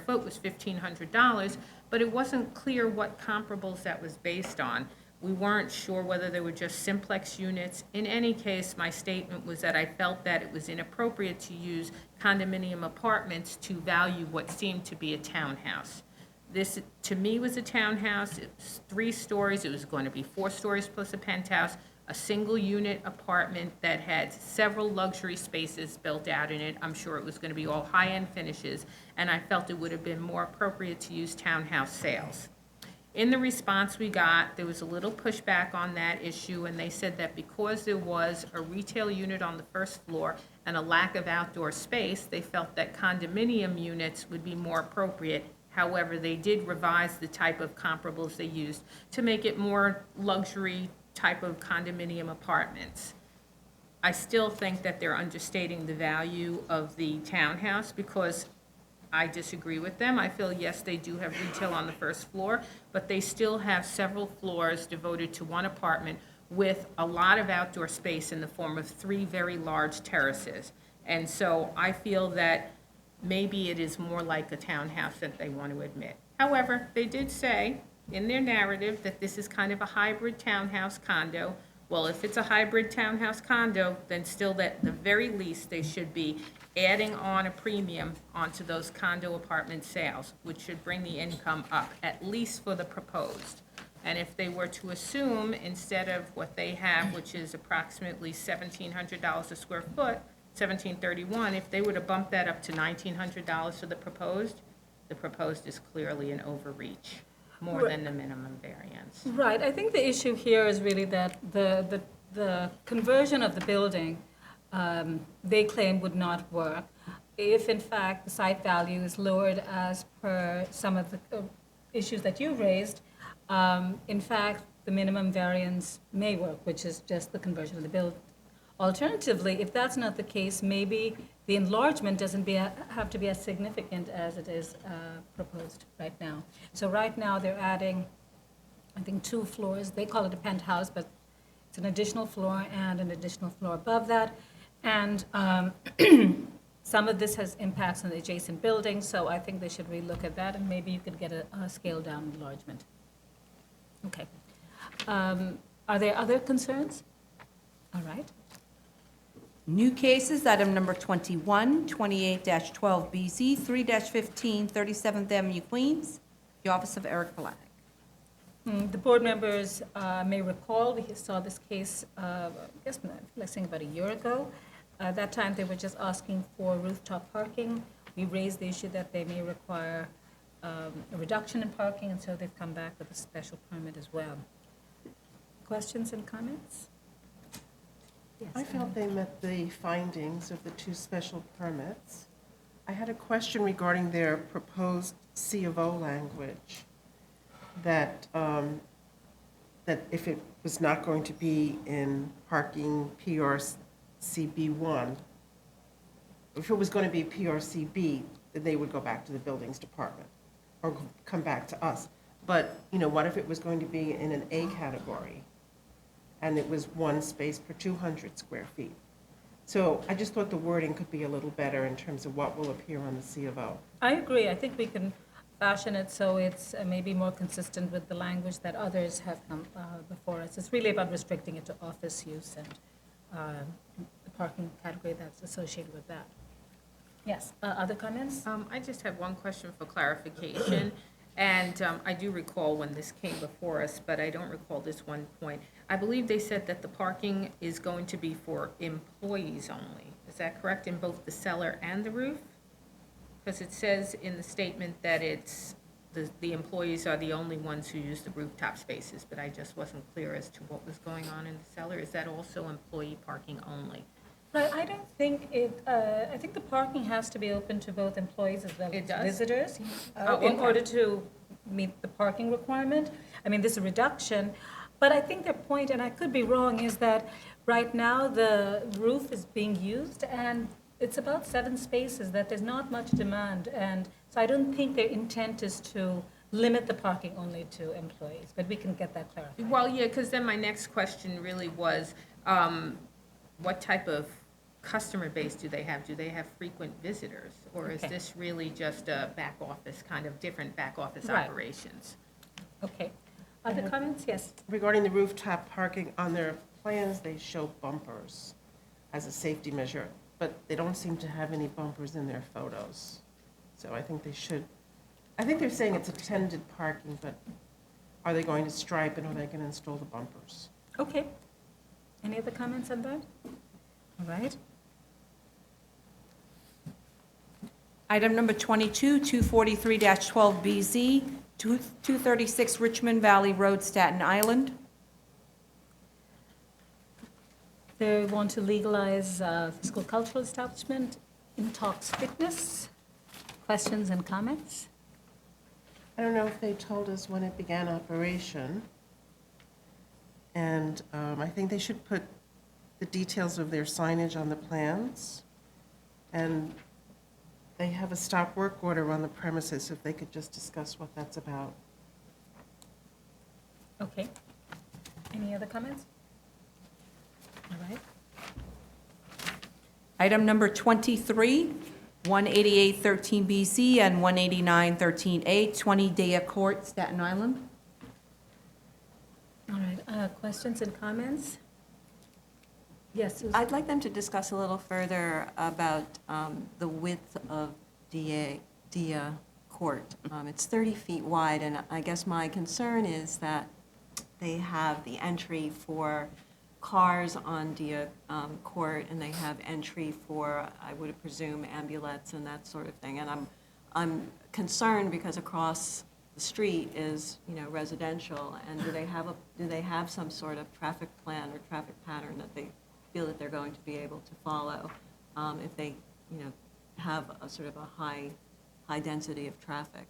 foot was $1,500, but it wasn't clear what comparables that was based on. We weren't sure whether they were just simplex units. In any case, my statement was that I felt that it was inappropriate to use condominium apartments to value what seemed to be a townhouse. This, to me, was a townhouse. It was 3 stories. It was going to be 4 stories plus a penthouse, a single-unit apartment that had several luxury spaces built out in it. I'm sure it was going to be all high-end finishes, and I felt it would have been more appropriate to use townhouse sales. In the response we got, there was a little pushback on that issue, and they said that because there was a retail unit on the first floor and a lack of outdoor space, they felt that condominium units would be more appropriate. However, they did revise the type of comparables they used to make it more luxury type of condominium apartments. I still think that they're understating the value of the townhouse because I disagree with them. I feel, yes, they do have retail on the first floor, but they still have several floors devoted to one apartment with a lot of outdoor space in the form of 3 very large terraces. And so I feel that maybe it is more like a townhouse than they want to admit. However, they did say in their narrative that this is kind of a hybrid townhouse condo. Well, if it's a hybrid townhouse condo, then still at the very least, they should be adding on a premium onto those condo apartment sales, which should bring the income up, at least for the proposed. And if they were to assume, instead of what they have, which is approximately $1,700 a square foot, $1,731, if they were to bump that up to $1,900 for the proposed is clearly an overreach, more than the minimum variance. Right. I think the issue here is really that the conversion of the building, they claim would not work if, in fact, the site value is lowered as per some of the issues that you raised. In fact, the minimum variance may work, which is just the conversion of the building. Alternatively, if that's not the case, maybe the enlargement doesn't have to be as significant as it is proposed right now. So right now, they're adding I think, 2 floors. They call it a penthouse, but it's an additional floor and an additional floor above that. And some of this has impacts on the adjacent buildings, so I think they should relook at that, and maybe you could get a scaled-down enlargement. Okay. Are there other concerns? All right. New cases, item number 21, 28-12BZ, 3-15, 37th Avenue, Queens, the office of Eric Black. The board members may recall, we saw this case, I guess, let's think about a year ago. At that time, they were just asking for rooftop parking. We raised the issue that they may require a reduction in parking, and so they've come back with a special permit as well. Questions and comments? Yes. I felt they met the findings of the 2 special permits. I had a question regarding their proposed C of O language, that if it was not going to be in parking PRCB1, if it was going to be PRCB, then they would go back to the buildings department or come back to us. But, what if it was going to be in an A category and it was 1 space per 200 square feet? So I just thought the wording could be a little better in terms of what will appear on the C of O. I agree. I think we can fashion it so it's maybe more consistent with the language that others have come before us. It's really about restricting it to office use and the parking category that's associated with that. Yes, other comments? I just have one question for clarification, and I do recall when this came before us, but I don't recall this one point. I believe they said that the parking is going to be for employees only. Is that correct, in both the cellar and the roof? Because it says in the statement that it's, the employees are the only ones who use the rooftop spaces, but I just wasn't clear as to what was going on in the cellar. Is that also employee parking only? But I don't think I think the parking has to be open to both employees as well It as does? visitors. Oh, In okay. order to meet the parking requirement. I mean, there's a reduction, but I think their point, and I could be wrong, is that right now the roof is being used and it's about 7 spaces, that there's not much demand. And so I don't think their intent is to limit the parking only to employees, but we can get that clarified. Well, yeah, because then my next question really was, what type of customer base do they have? Do they have frequent visitors? Or is Okay. this really just a back office, kind of different back office Right. operations? Okay. Other comments? Yes. Regarding the rooftop parking, on their plans, they show bumpers as a safety measure, but they don't seem to have any bumpers in their photos. So I think they should, I think they're saying it's attended parking, but are they going to stripe and are they going to install the bumpers? Okay. Any other comments on that? All right. Item number 22, 243-12BZ, 236 Richmond Valley Road, Staten Island. They want to legalize physical cultural establishment, Intox Fitness. Questions and comments? I don't know if they told us when it began operation. And I think they should put the details of their signage on the plans. And they have a stop work order on the premises, if they could just discuss what that's about. Okay. Any other comments? All right. Item number 23, 18813BZ and 18913A, 20 Daya Court, Staten Island. All right. Questions and comments? Yes, Susan? I'd like them to discuss a little further about the width of Dia Court. It's 30 feet wide, and I guess my concern is that they have the entry for cars on Dia Court, and they have entry for, I would presume, ambulettes and that sort of thing. And I'm concerned because across the street is, residential, and do they have some sort of traffic plan or traffic pattern that they feel that they're going to be able to follow if they, have a sort of a high density of traffic.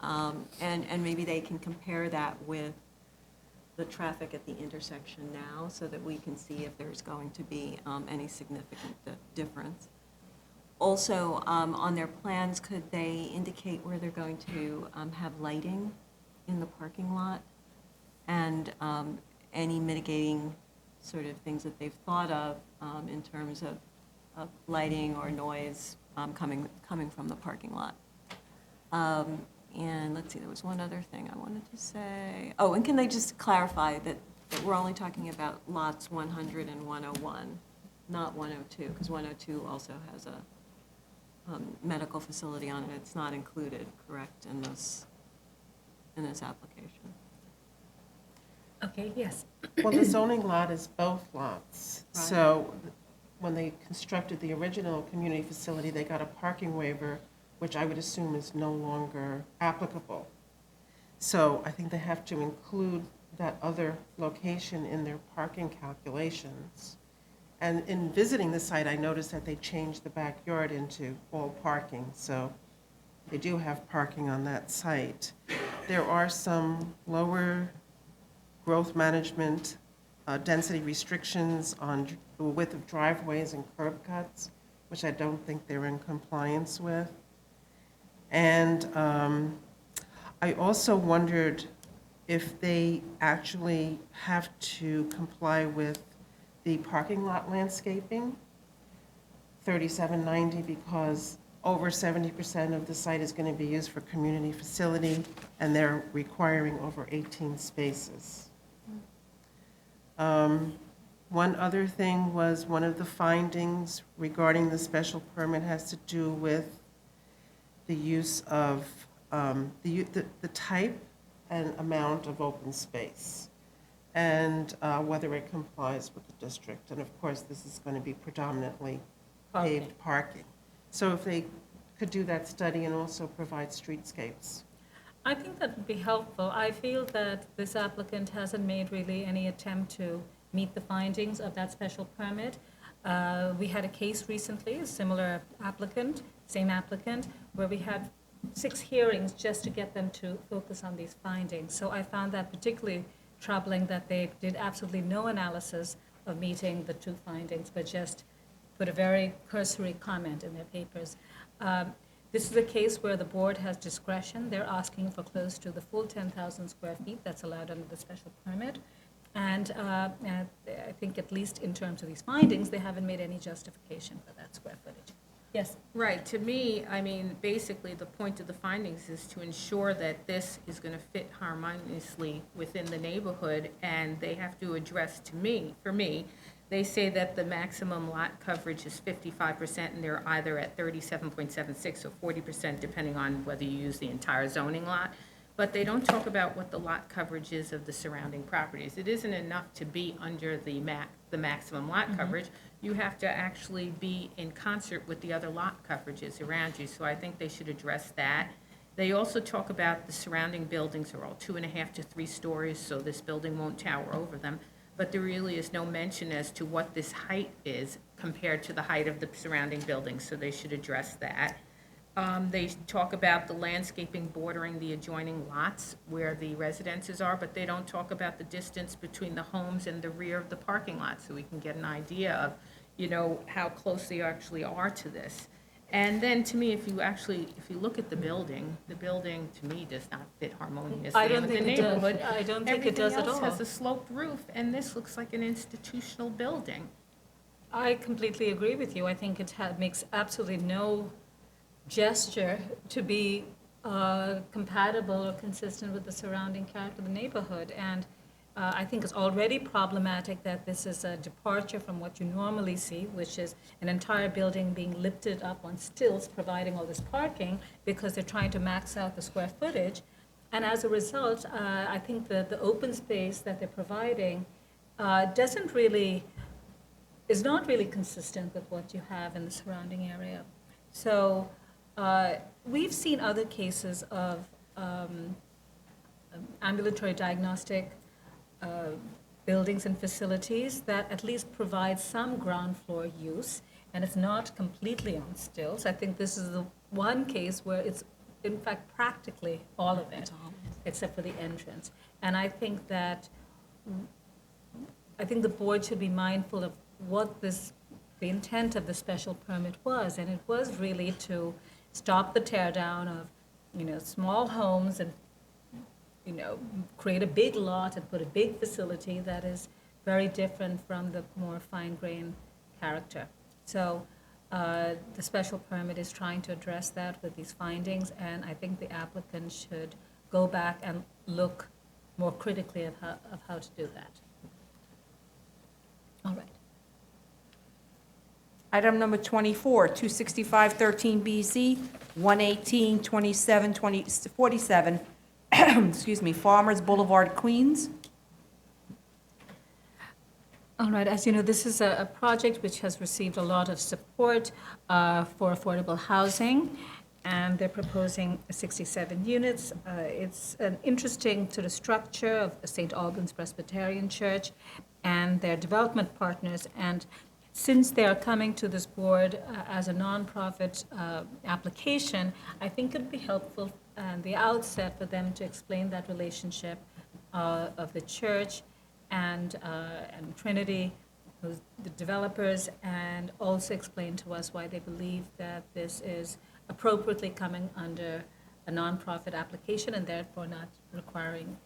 And maybe they can compare that with the traffic at the intersection now so that we can see if there's going to be any significant difference. Also, on their plans, could they indicate where they're going to have lighting in the parking lot? and any mitigating sort of things that they've thought of in terms of lighting or noise coming from the parking lot. And let's see, there was one other thing I wanted to say. Oh, and can they just clarify that we're only talking about lots 100 and 101, not 102, because 102 also has a medical facility on it. It's not included, correct, in this application? Okay, yes. Well, the zoning lot is both lots. Right. So when they constructed the original community facility, they got a parking waiver, which I would assume is no longer applicable. So I think they have to include that other location in their parking calculations. And in visiting the site, I noticed that they changed the backyard into all parking, so they do have parking on that site. There are some lower growth management density restrictions on the width of driveways and curb cuts, which I don't think they're in compliance with. And I also wondered if they actually have to comply with the parking lot landscaping, 3790, because over 70% of the site is going to be used for community facility, and they're requiring over 18 spaces. One other thing was, one of the findings regarding the special permit has to do with the use of, the type and amount of open space, and whether it complies with the district. And of course, this is going to be predominantly paved parking. So if they could do that study and also provide streetscapes. I think that would be helpful. I feel that this applicant hasn't made really any attempt to meet the findings of that special permit. We had a case recently, a similar applicant, same applicant, where we had 6 hearings just to get them to focus on these findings. So I found that particularly troubling that they did absolutely no analysis of meeting the 2 findings, but just put a very cursory comment in their papers. This is a case where the board has discretion. They're asking for close to the full 10,000 square feet that's allowed under the special permit. And I think at least in terms of these findings, they haven't made any justification for that square footage. Yes? Right, to me, I mean, basically, the point of the findings is to ensure that this is going to fit harmoniously within the neighborhood, and they have to address, for me, they say that the maximum lot coverage is 55%, and they're either at 37.76 or 40%, depending on whether you use the entire zoning lot. But they don't talk about what the lot coverage is of the surrounding properties. It isn't enough to be under the maximum lot coverage. You have to actually be in concert with the other lot coverages around you. So I think they should address that. They also talk about the surrounding buildings are all 2.5 to 3 stories, so this building won't tower over them. But there really is no mention as to what this height is compared to the height of the surrounding buildings, so they should address that. They talk about the landscaping bordering the adjoining lots where the residences are, but they don't talk about the distance between the homes and the rear of the parking lot, so we can get an idea of, you know, how close they actually are to this. And then, to me, if you look at the building to me does not fit harmoniously I don't with the think it does. neighborhood. I don't think it does at all. Everything else has a sloped roof, and this looks like an institutional building. I completely agree with you. I think it makes absolutely no gesture to be compatible or consistent with the surrounding character of the neighborhood. And I think it's already problematic that this is a departure from what you normally see, which is an entire building being lifted up on stilts, providing all this parking, because they're trying to max out the square footage. And as a result, I think that the open space that they're providing is not really consistent with what you have in the surrounding area. So we've seen other cases of ambulatory diagnostic buildings and facilities that at least provide some ground floor use, and it's not completely on stilts. I think this is the one case where it's, in fact, practically all of it, except for the entrance. And I think that, the board should be mindful of what the intent of the special permit was, and it was really to stop the tear down of, small homes and create a big lot and put a big facility that is very different from the more fine-grained character. So the special permit is trying to address that with these findings, and I think the applicant should go back and look more critically of how to do that. All right. Item number 24, 26513BZ, 1182747, excuse me, Farmers Boulevard, Queens. All right, as you know, this is a project which has received a lot of support for affordable housing, and they're proposing 67 units. It's an interesting sort of structure of St. Albans Presbyterian Church and their development partners. And since they are coming to this board as a nonprofit application, I think it would be helpful at the outset for them to explain that relationship of the church and Trinity, who's the developers, and also explain to us why they believe that this is appropriately coming under a nonprofit application and therefore not requiring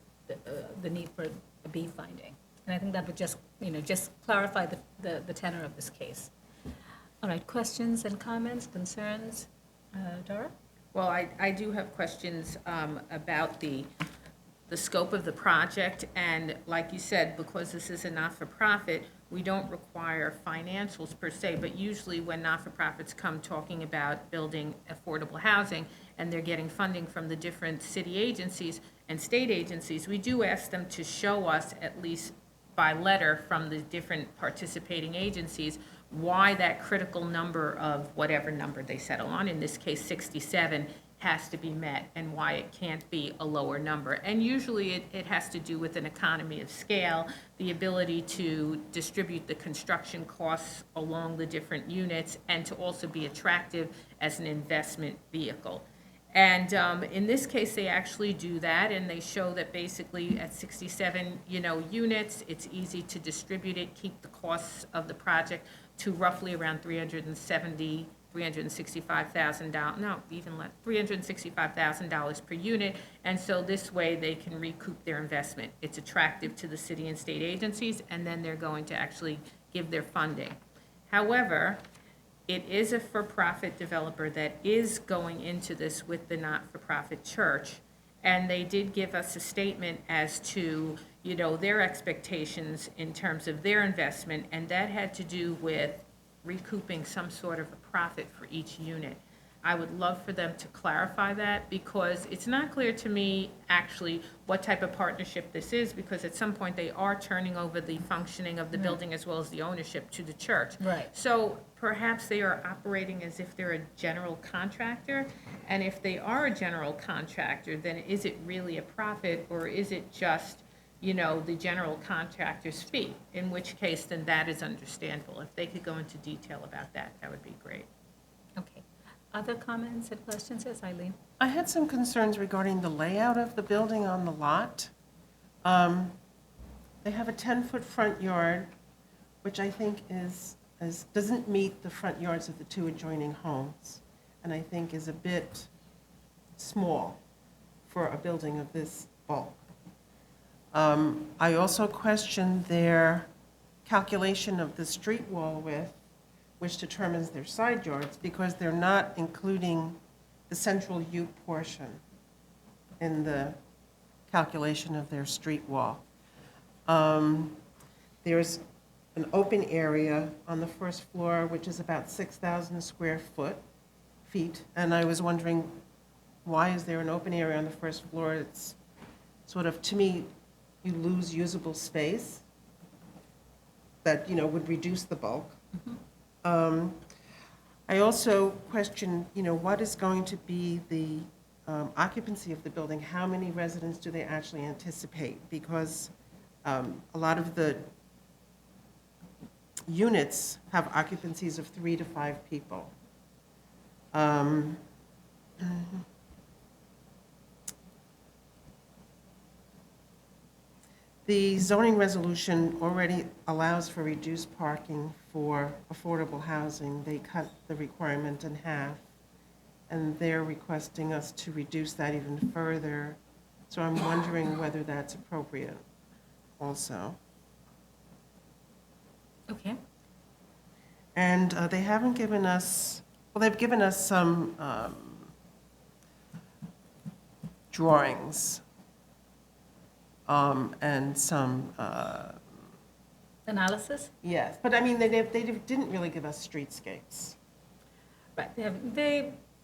the need for a B finding. And I think that would just clarify the tenor of this case. All right, questions and comments, concerns? Dora? Well, I do have questions about the scope of the project, and like you said, because this is a not-for-profit, we don't require financials per se, but usually when not-for-profits come talking about building affordable housing and they're getting funding from the different city agencies and state agencies, we do ask them to show us, at least by letter from the different participating agencies, why that critical number of whatever number they settle on, in this case 67, has to be met, and why it can't be a lower number. And usually it has to do with an economy of scale, the ability to distribute the construction costs along the different units, and to also be attractive as an investment vehicle. And in this case, they actually do that, and they show that basically at 67, units, it's easy to distribute it, keep the costs of the project to roughly around $365,000 per unit, and so this way they can recoup their investment. It's attractive to the city and state agencies, and then they're going to actually give their funding. However, it is a for-profit developer that is going into this with the not-for-profit church, and they did give us a statement as to, their expectations in terms of their investment, and that had to do with recouping some sort of a profit for each unit. I would love for them to clarify that, because it's not clear to me actually what type of partnership this is, because at some point they are turning over the functioning of the building as well as the ownership to the church. Right. So perhaps they are operating as if they're a general contractor, and if they are a general contractor, then is it really a profit, or is it just the general contractor's fee, in which case then that is understandable. If they could go into detail about that, that would be great. Okay. Other comments and questions? Yes, Eileen? I had some concerns regarding the layout of the building on the lot. They have a 10-foot front yard, which I think doesn't meet the front yards of the two adjoining homes, and I think is a bit small for a building of this bulk. I also question their calculation of the street wall width, which determines their side yards, because they're not including the central U portion in the calculation of their street wall. There's an open area on the first floor, which is about 6,000 square feet, and I was wondering, why is there an open area on the first floor? It's sort of, to me, you lose usable space that, would reduce the bulk. Mm-hmm. I also question, what is going to be the occupancy of the building? How many residents do they actually anticipate? Because a lot of the units have occupancies of 3 to 5 people. The zoning resolution already allows for reduced parking for affordable housing. They cut the requirement in half, and they're requesting us to reduce that even further So I'm wondering whether that's appropriate also. Okay. And they haven't given us, well, they've given us some drawings and some, Analysis? yes, but I mean, they didn't really give us streetscapes. Right,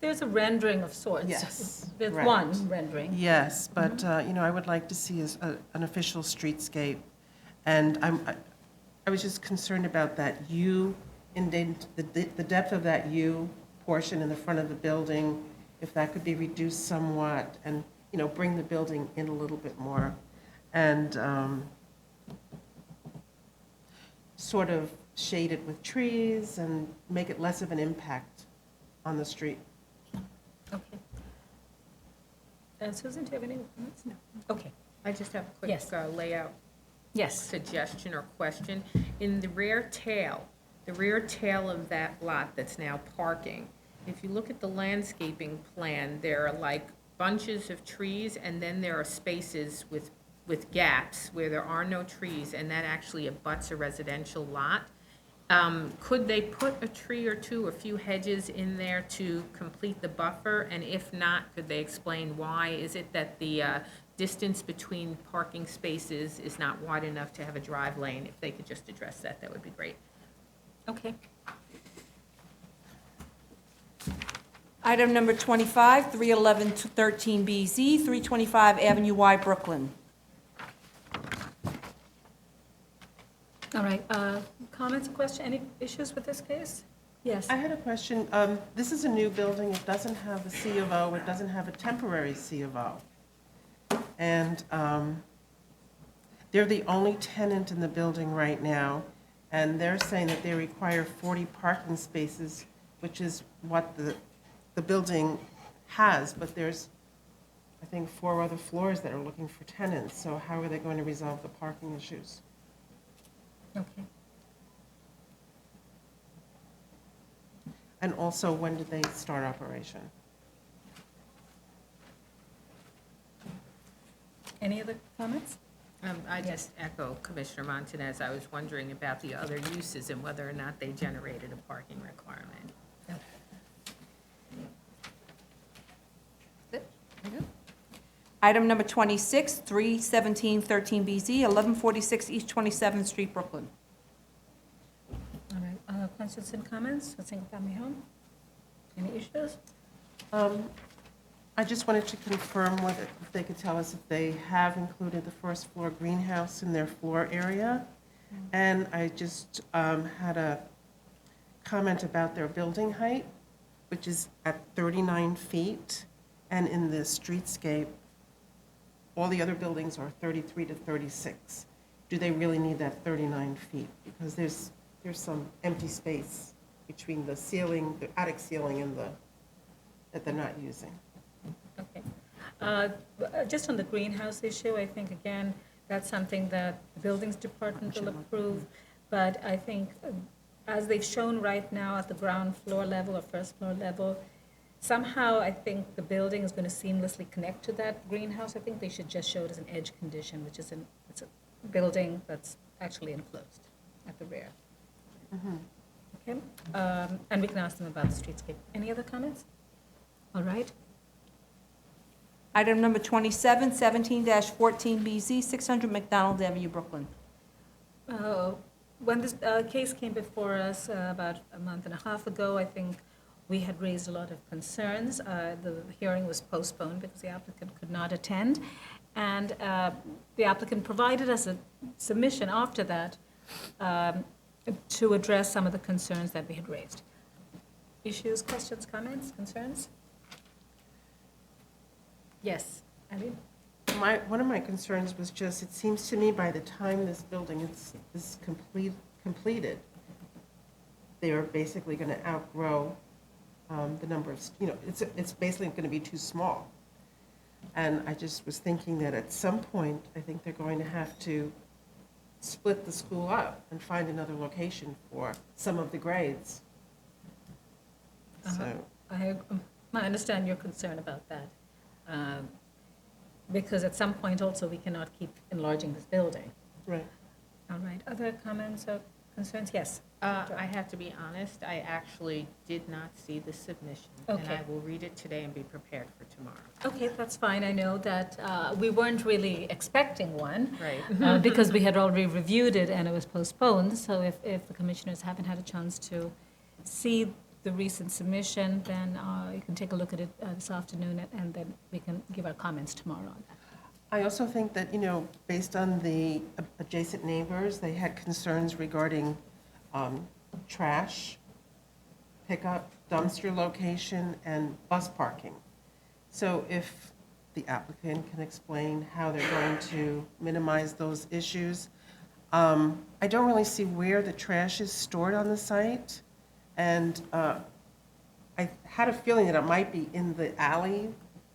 there's a rendering of sorts. Yes, There's right. one rendering. Yes, but, you know, I would like to see an official streetscape. And I was just concerned about that U, the depth of that U portion in the front of the building, if that could be reduced somewhat and, you know, bring the building in a little bit more. And sort of shade it with trees and make it less of an impact on the street. Okay. Susan, do you have any comments? No. Okay, I just have a quick Yes. layout yes. suggestion or question. In the rear tail of that lot that's now parking, if you look at the landscaping plan, there are like bunches of trees, and then there are spaces with gaps where there are no trees, and that actually abuts a residential lot. Could they put a tree or two, a few hedges in there to complete the buffer? And if not, could they explain why? Is it that the distance between parking spaces is not wide enough to have a drive lane? If they could just address that, that would be great. Okay. Item number 25, 311-13BZ, 325 Avenue Y, Brooklyn. All right, comments, question, any issues with this case? Yes. I had a question. This is a new building. It doesn't have a C of O. It doesn't have a temporary C of O. And they're the only tenant in the building right now, and they're saying that they require 40 parking spaces, which is what the building has, but there's, I think, 4 other floors that are looking for tenants. So how are they going to resolve the parking issues? Okay. And also, when did they start operation? Any other comments? I Yes. just echo Commissioner Montanez. I was wondering about the other uses and whether or not they generated a parking requirement. Item number 26, 317-13BZ, 1146 East 27th Street, Brooklyn. All right, questions and comments, single family home? Any issues? I just wanted to confirm whether, if they could tell us if they have included the first floor greenhouse in their floor area. And I just had a comment about their building height, which is at 39 feet. And in the streetscape, all the other buildings are 33 to 36. Do they really need that 39 feet? Because there's some empty space between the ceiling, the attic ceiling, and that they're not using. Okay. Just on the greenhouse issue, I think, again, that's something that the Buildings Department will approve, but I think, as they've shown right now at the ground floor level or first floor level, somehow I think the building is going to seamlessly connect to that greenhouse. I think they should just show it as an edge condition, which is it's a building that's actually enclosed at the rear. Okay, and we can ask them about the streetscape. Any other comments? All right. Item number 27, 17-14BZ, 600 McDonald Avenue, Brooklyn. When this case came before us about a month and a half ago, I think we had raised a lot of concerns. The hearing was postponed because the applicant could not attend, and the applicant provided us a submission after that to address some of the concerns that we had raised. Issues, questions, comments, concerns? Yes, Eileen? One of my concerns was just, it seems to me by the time this building is completed, they are basically going to outgrow the number of, it's basically going to be too small. And I just was thinking that at some point, I think they're going to have to split the school up and find another location for some of the grades. So, I understand your concern about that. because at some point also, we cannot keep enlarging this building. Right. All right, other comments or concerns? Yes. I have to be honest, I actually did not see the submission. And Okay. I will read it today and be prepared for tomorrow. Okay, that's fine. I know that we weren't really expecting one. Right. Because we had already reviewed it and it was postponed. So if the commissioners haven't had a chance to see the recent submission, then you can take a look at it this afternoon, and then we can give our comments tomorrow on that. I also think that, based on the adjacent neighbors, they had concerns regarding trash pickup, dumpster location, and bus parking. So if the applicant can explain how they're going to minimize those issues. I don't really see where the trash is stored on the site, and I had a feeling that it might be in the alley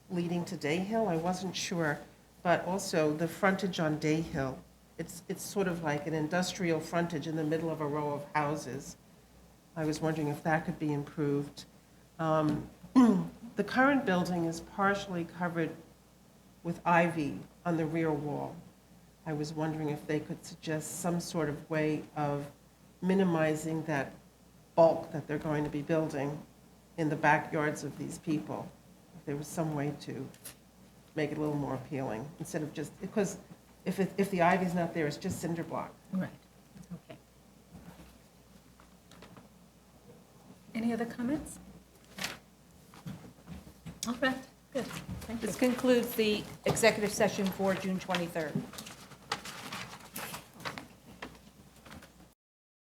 leading to Day Hill. I wasn't sure, but also the frontage on Day Hill. It's sort of like an industrial frontage in the middle of a row of houses. I was wondering if that could be improved. The current building is partially covered with ivy on the rear wall. I was wondering if they could suggest some sort of way of minimizing that bulk that they're going to be building in the backyards of these people. If there was some way to make it a little more appealing, instead of just, because if the ivy's not there, it's just cinder block. Right, okay. Any other comments? All right, good, thank you. This concludes the executive session for June 23rd.